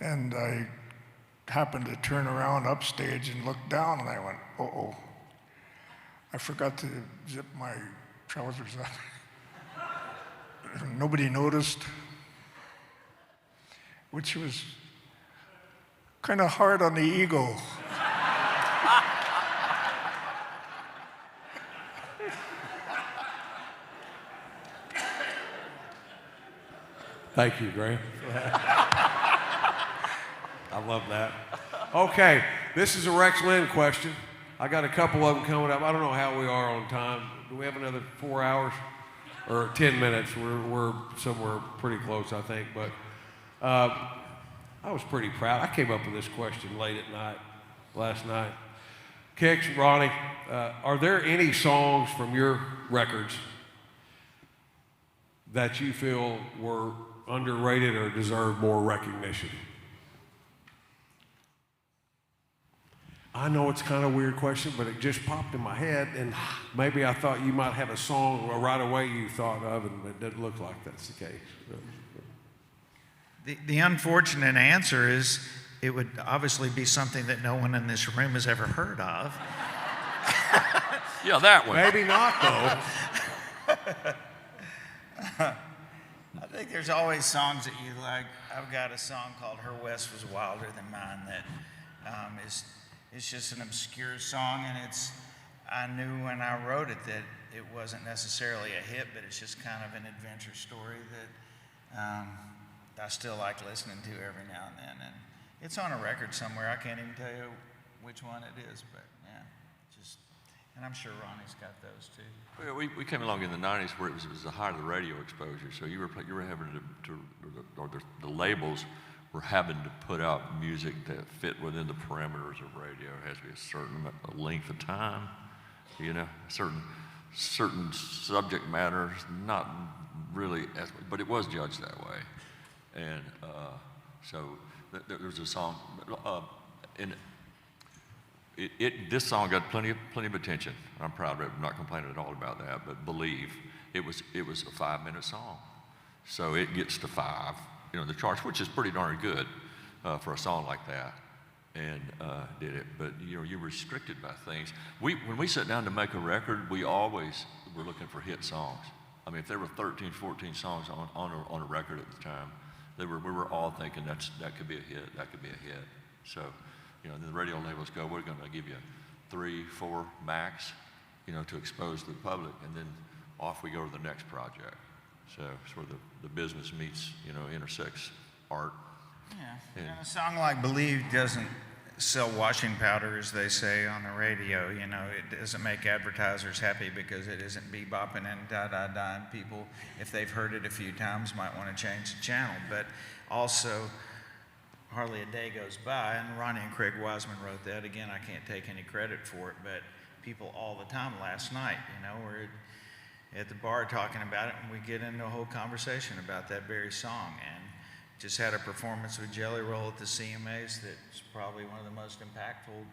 And I happened to turn around upstage and look down, and I went, uh-oh, I forgot to zip my trousers up. Nobody noticed, which was kind of hard on the ego. Thank you, Graham. I love that. Okay, this is a Rex Linn question. I got a couple of them coming up. I don't know how we are on time. Do we have another 4 hours or 10 minutes? We're somewhere pretty close, I think. But I was pretty proud. I came up with this question late at night, last night. Kix, Ronnie, are there any songs from your records that you feel were underrated or deserve more recognition? I know it's kind of a weird question, but it just popped in my head, and maybe I thought you might have a song right away you thought of, and it doesn't look like that's the case. The unfortunate answer is it would obviously be something that no one in this room has ever heard of. Yeah, that one. Maybe not, though. I think there's always songs that you like. I've got a song called Her West Was Wilder Than Mine that it's just an obscure song, and I knew when I wrote it that it wasn't necessarily a hit, but it's just kind of an adventure story that I still like listening to every now and then. And it's on a record somewhere. I can't even tell you which one it is, but yeah, and I'm sure Ronnie's got those too. Well, we came along in the 90s where it was the height of the radio exposure, so you were having the labels were having to put out music that fit within the parameters of radio. It has to be a certain length of time, certain subject matters, not really, but it was judged that way. And so there's a song, and this song got plenty of attention. I'm proud of it. I'm not complaining at all about that. But Believe, it was a 5-minute song, so it gets to 5, the charts, which is pretty darn good for a song like that. and did it. But you're restricted by things. When we sat down to make a record, we always were looking for hit songs. I mean, if there were 13, 14 songs on a record at the time, we were all thinking that could be a hit, that could be a hit. So, then the radio labels go, we're going to give you 3, 4 max, to expose to the public, and then off we go to the next project. So it's where the business meets, intersects art. Yeah, and a song like Believe doesn't sell washing powder, as they say on the radio. It doesn't make advertisers happy because it isn't bebopping and da-da-da, and people, if they've heard it a few times, might want to change the channel. But also, hardly a day goes by, and Ronnie and Craig Wiseman wrote that. Again, I can't take any credit for it, but people all the time last night, were at the bar talking about it, and we get into a whole conversation about that very song. And just had a performance with Jelly Roll at the CMAs that's probably one of the most impactful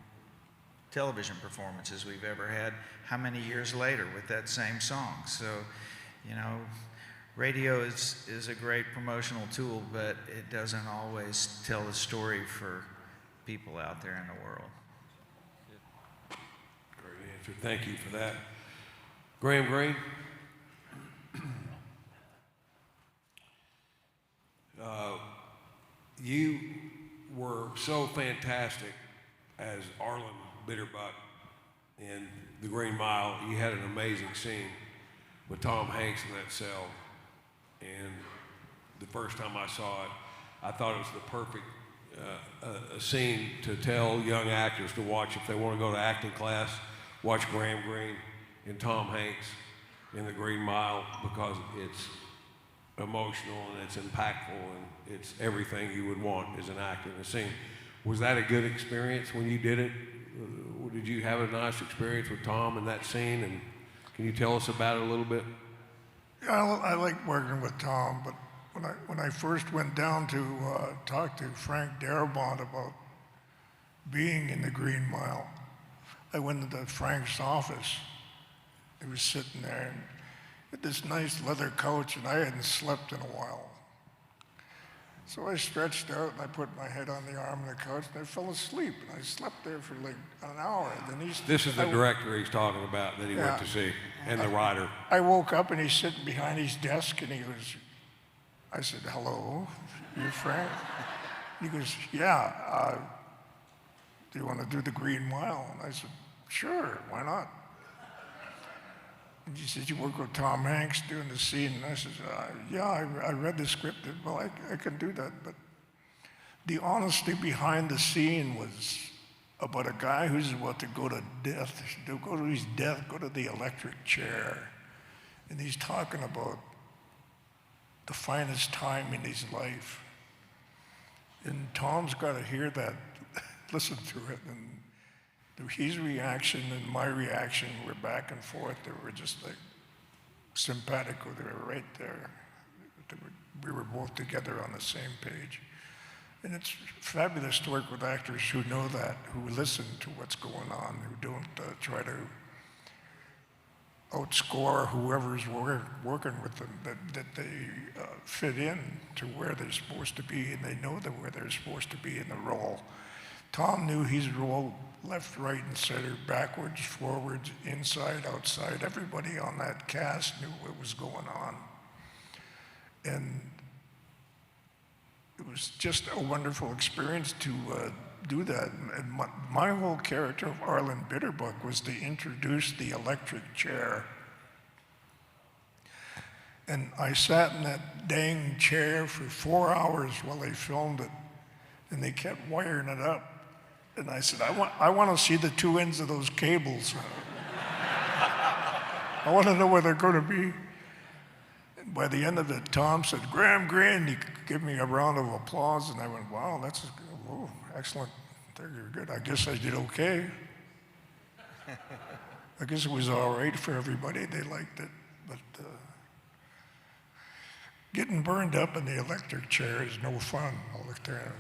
television performances we've ever had. How many years later with that same song? So, radio is a great promotional tool, but it doesn't always tell the story for people out there in the world. Great answer. Thank you for that. Graham Greene. You were so fantastic as Arlen Bitterbuck in The Green Mile. You had an amazing scene with Tom Hanks in that cell. And the first time I saw it, I thought it was the perfect a scene to tell young actors to watch if they want to go to acting class. Watch Graham Greene and Tom Hanks in The Green Mile, because it's emotional and it's impactful and it's everything you would want as an actor in a scene. Was that a good experience when you did it? Did you have a nice experience with Tom in that scene? And can you tell us about it a little bit? Yeah, I like working with Tom, but when I first went down to talk to Frank Darabont about being in The Green Mile, I went into Frank's office. He was sitting there and had this nice leather couch, and I hadn't slept in a while. So I stretched out and I put my head on the arm of the couch and I fell asleep. And I slept there for like an hour. And then this is the director he's talking about that he went to see, and the writer. I woke up and he's sitting behind his desk and he goes, I said, hello, you're Frank? He goes, yeah, do you want to do The Green Mile? And I said, sure, why not? And he said, you work with Tom Hanks doing the scene? And I said, yeah, I read the script. Well, I can do that. But the honesty behind the scene was about a guy who's about to go to death, go to his death, go to the electric chair. And he's talking about the finest time in his life. And Tom's got to hear that, listen to it. And his reaction and my reaction were back and forth. They were just like simpatico. They were right there. We were both together on the same page. And it's fabulous to work with actors who know that, who listen to what's going on, who don't try to outscore whoever's working with them, that they fit in to where they're supposed to be, and they know where they're supposed to be in the role. Tom knew his role left, right, and center, backwards, forwards, inside, outside. Everybody on that cast knew what was going on. And it was just a wonderful experience to do that. And my whole character of Arlen Bitterbuck was to introduce the electric chair. And I sat in that dang chair for 4 hours while they filmed it, and they kept wiring it up. And I said, I want to see the two ends of those cables. I want to know where they're going to be. And by the end of it, Tom said, Graham Greene. He gave me a round of applause, and I went, wow, that's excellent. You're good. I guess I did okay. I guess it was all right for everybody. They liked it. But getting burned up in the electric chair is no fun. I'll look there.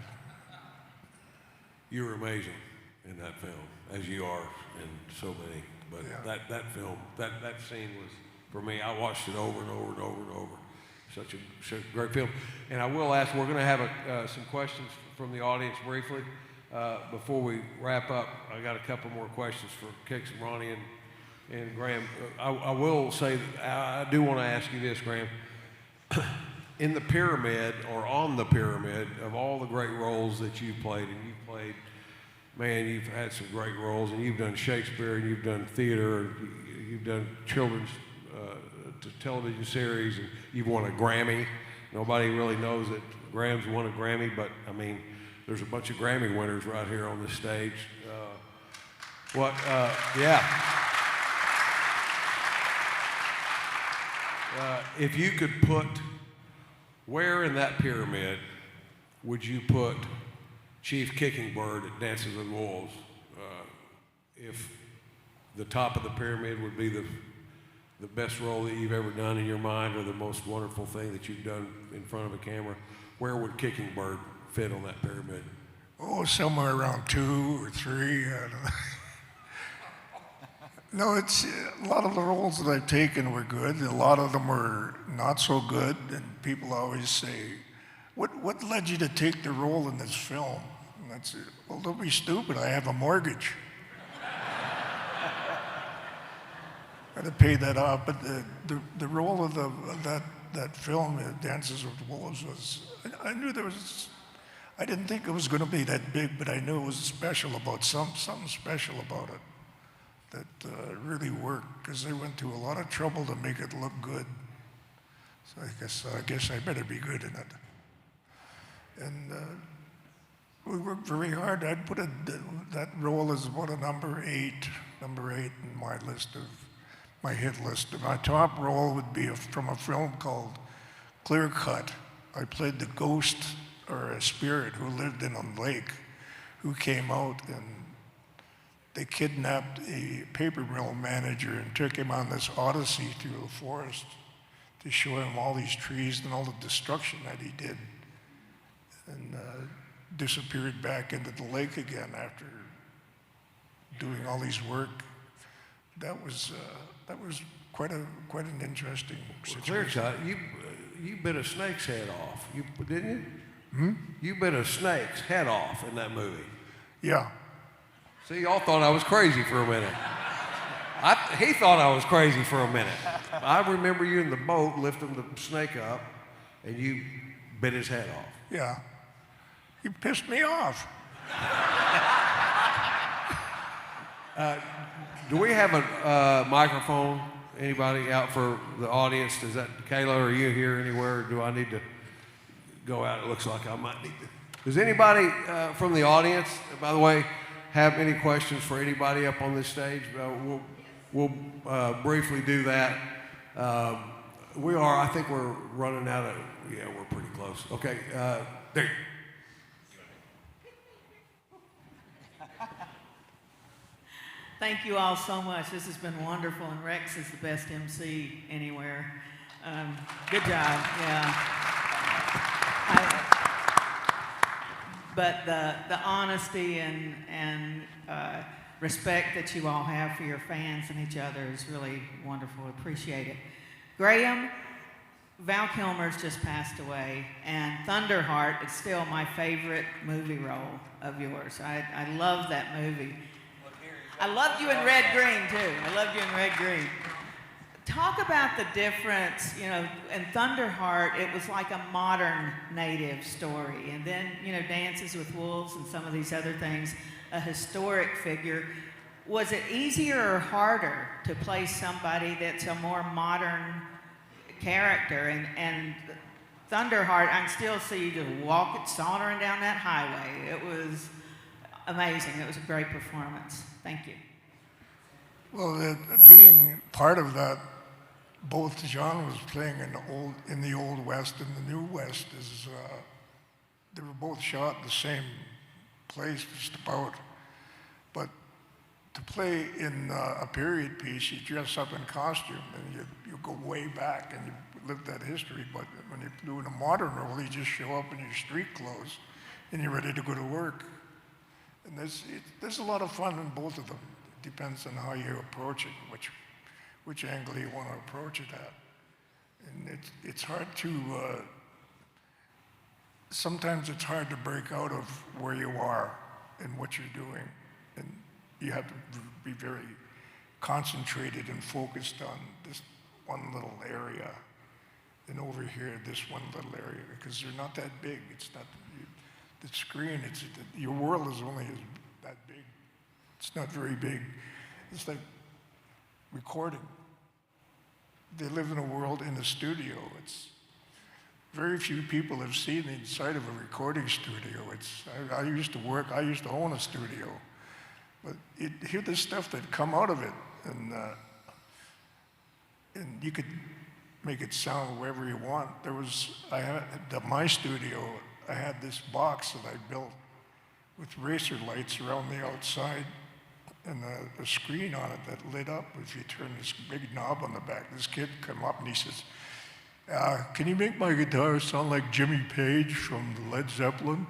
You were amazing in that film, as you are in so many. But that film, that scene was, for me, I watched it over and over and over and over. Such a great film. And I will ask, we're going to have some questions from the audience briefly. before we wrap up, I got a couple more questions for Kix and Ronnie and Graham. I will say that I do want to ask you this, Graham. In the pyramid, or on the pyramid, of all the great roles that you've played, and you've played, man, you've had some great roles, and you've done Shakespeare, and you've done theater, and you've done children's television series, and you've won a Grammy. Nobody really knows that Graham's won a Grammy, but I mean, there's a bunch of Grammy winners right here on this stage. If you could put, where in that pyramid would you put Chief Kickingbird at Dances with Wolves? If the top of the pyramid would be the best role that you've ever done in your mind, or the most wonderful thing that you've done in front of a camera, where would Kickingbird fit on that pyramid? Oh, somewhere around 2 or 3. I don't know. No, it's a lot of the roles that I've taken were good. A lot of them were not so good, and people always say, "What led you to take the role in this film?" And that's it. Well, don't be stupid. I have a mortgage. I had to pay that off. But the role of that film, Dances with Wolves, was, I knew there was. I didn't think it was going to be that big, but I knew it was something special about it that really worked, because they went to a lot of trouble to make it look good. So I guess I better be good in it. And we worked very hard. I'd put that role as about a number eight in my hit list. My top role would be from a film called Clear Cut. I played the ghost, or a spirit, who lived in a lake, who came out, and they kidnapped a paper mill manager and took him on this odyssey through the forest to show him all these trees and all the destruction that he did, and disappeared back into the lake again after doing all these work. That was quite an interesting situation. Clear Cut, you bit a snake's head off, didn't you? You bit a snake's head off in that movie. Yeah. See, y'all thought I was crazy for a minute. He thought I was crazy for a minute. I remember you in the boat lifting the snake up, and you bit his head off. Yeah. You pissed me off. Do we have a microphone? Anybody out for the audience? Is that Kayla? Are you here anywhere? Or do I need to go out? It looks like I might need to. Does anybody from the audience, by the way, have any questions for anybody up on this stage? We'll briefly do that. I think we're running out of, we're pretty close. Okay, there. Thank you all so much. This has been wonderful, and Rex is the best MC anywhere. Good job, yeah. But the honesty and respect that you all have for your fans and each other is really wonderful. Appreciate it. Graham, Val Kilmer's just passed away, and Thunderheart is still my favorite movie role of yours. I love that movie. I loved you in Red Green, too. I loved you in Red Green. Talk about the difference, in Thunderheart, it was like a modern native story. And then, Dances with Wolves and some of these other things, a historic figure. Was it easier or harder to play somebody that's a more modern character? And Thunderheart, I can still see you just sauntering down that highway. It was amazing. It was a great performance. Thank you. Well, being part of that, both John was playing in the Old West and the New West. They were both shot in the same place, just about. But to play in a period piece, you dress up in costume and you go way back and you live that history. But when you're doing a modern role, you just show up in your street clothes and you're ready to go to work. And there's a lot of fun in both of them. It depends on how you approach it, which angle you want to approach it at. And it's hard to, sometimes it's hard to break out of where you are in what you're doing. And you have to be very concentrated and focused on this one little area. And over here, this one little area, because they're not that big. It's not the screen. Your world is only that big. It's not very big. It's like recording. They live in a world in a studio. It's very few people have seen the inside of a recording studio. I used to own a studio, but you hear the stuff that come out of it, and you could make it sound wherever you want. My studio, I had this box that I built with racer lights around the outside and a screen on it that lit up if you turn this big knob on the back. This kid come up and he says, can you make my guitar sound like Jimmy Page from Led Zeppelin?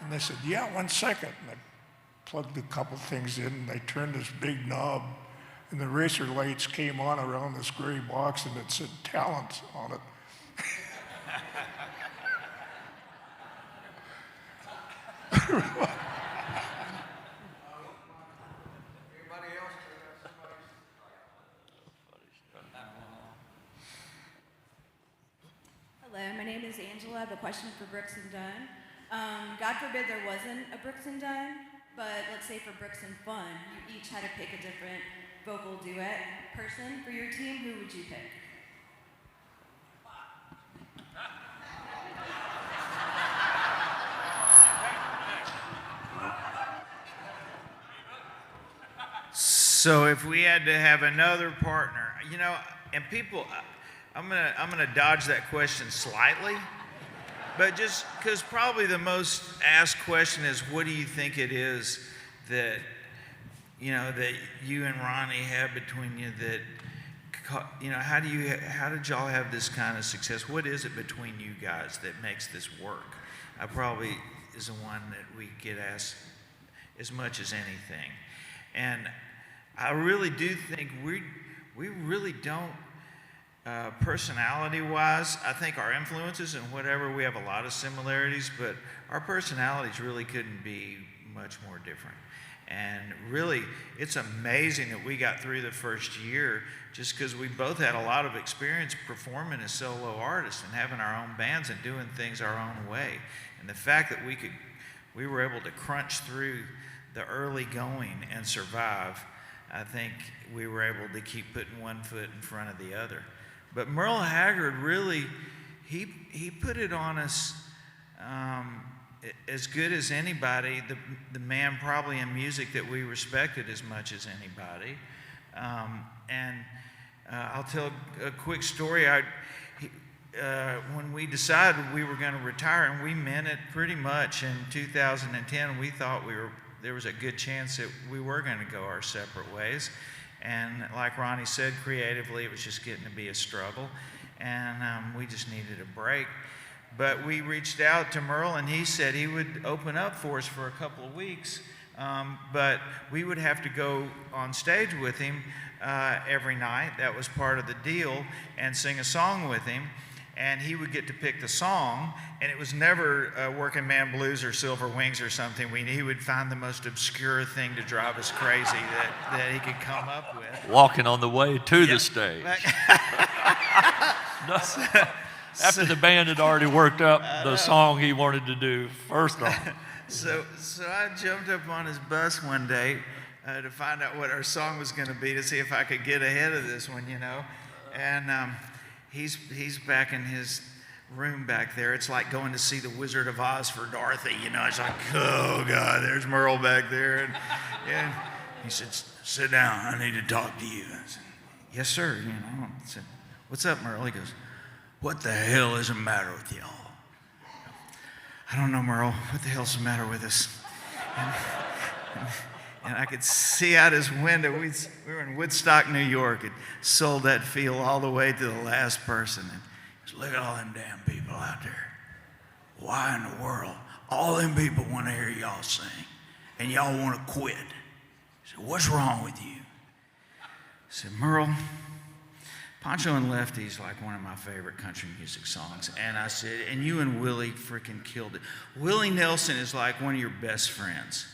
And I said, yeah, 1 second. And I plugged a couple things in and I turned this big knob and the racer lights came on around this gray box and it said talent on it. Hello, my name is Angela. I have a question for Brooks and Dunn. God forbid there wasn't a Brooks and Dunn, but let's say for Brooks and Fun, you each had to pick a different vocal duet person for your team. Who would you pick? So if we had to have another partner, and people, I'm gonna dodge that question slightly, but just because probably the most asked question is, what do you think it is that that you and Ronnie have between you that, how did y'all have this kind of success? What is it between you guys that makes this work? I probably is the one that we get asked as much as anything. And I really do think we really don't, personality-wise, I think our influences and whatever, we have a lot of similarities, but our personalities really couldn't be much more different. And really, it's amazing that we got through the first year just because we both had a lot of experience performing as solo artists and having our own bands and doing things our own way. And the fact that we were able to crunch through the early going and survive, I think we were able to keep putting one foot in front of the other. But Merle Haggard really, he put it on us as good as anybody, the man probably in music that we respected as much as anybody. I'll tell a quick story. When we decided we were going to retire, and we meant it pretty much in 2010, we thought there was a good chance that we were going to go our separate ways. And like Ronnie said, creatively, it was just getting to be a struggle. And we just needed a break. But we reached out to Merle, and he said he would open up for us for a couple of weeks. But we would have to go on stage with him every night. That was part of the deal, and sing a song with him. And he would get to pick the song, and it was never Working Man Blues or Silver Wings or something. He would find the most obscure thing to drive us crazy that he could come up with. Walking on the way to the stage. After the band had already worked up the song he wanted to do first off. So I jumped up on his bus one day to find out what our song was going to be, to see if I could get ahead of this one, And he's back in his room back there. It's like going to see The Wizard of Oz for Dorothy, It's like, oh God, there's Merle back there. And he said, sit down, I need to talk to you. I said, yes, sir. I said, what's up, Merle? He goes, what the hell is the matter with y'all? I don't know, Merle. What the hell's the matter with us? And I could see out his window. We were in Woodstock, New York. It sold that field all the way to the last person. And he said, look at all them damn people out there. Why in the world? All them people want to hear y'all sing, and y'all want to quit. He said, what's wrong with you? I said, Merle, Pancho and Lefty is like one of my favorite country music songs. And I said, and you and Willie freaking killed it. Willie Nelson is like one of your best friends.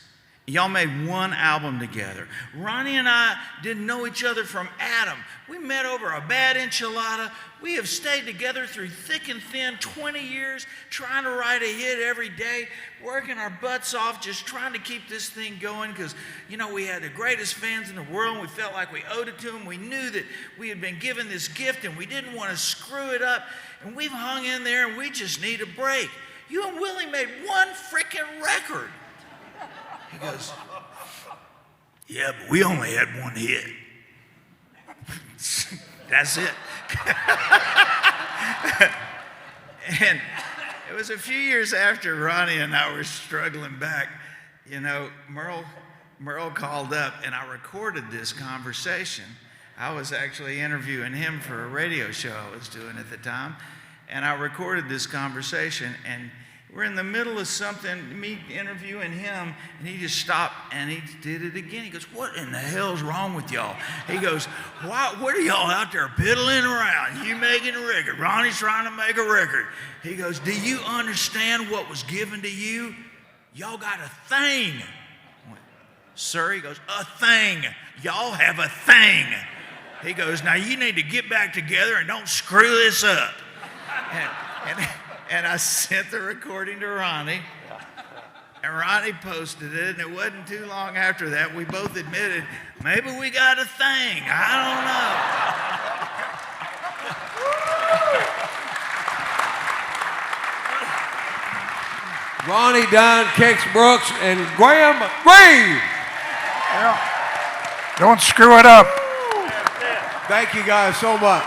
Y'all made one album together. Ronnie and I didn't know each other from Adam. We met over a bad enchilada. We have stayed together through thick and thin, 20 years, trying to write a hit every day, working our butts off, just trying to keep this thing going because, you know, we had the greatest fans in the world and we felt like we owed it to them. We knew that we had been given this gift and we didn't want to screw it up. And we've hung in there and we just need a break. You and Willie made one freaking record. He goes, yeah, but we only had one hit. That's it. And it was a few years after Ronnie and I were struggling back, you know, Merle called up and I recorded this conversation. I was actually interviewing him for a radio show I was doing at the time. And I recorded this conversation and we're in the middle of something, me interviewing him, and he just stopped and he did it again. He goes, what in the hell's wrong with y'all? He goes, what are y'all out there piddling around? You making a record. Ronnie's trying to make a record. He goes, do you understand what was given to you? Y'all got a thing. I went, sir, he goes, a thing. Y'all have a thing. He goes, now you need to get back together and don't screw this up. And I sent the recording to Ronnie, and Ronnie posted it, and it wasn't too long after that we both admitted, maybe we got a thing, I Ronnie Dunn, Kix Brooks, and Graham Greene. Yeah. Don't screw it up. Thank you guys so much.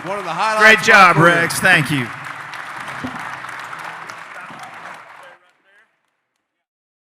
One of the highlights. know. Great job, Rex. Thank you.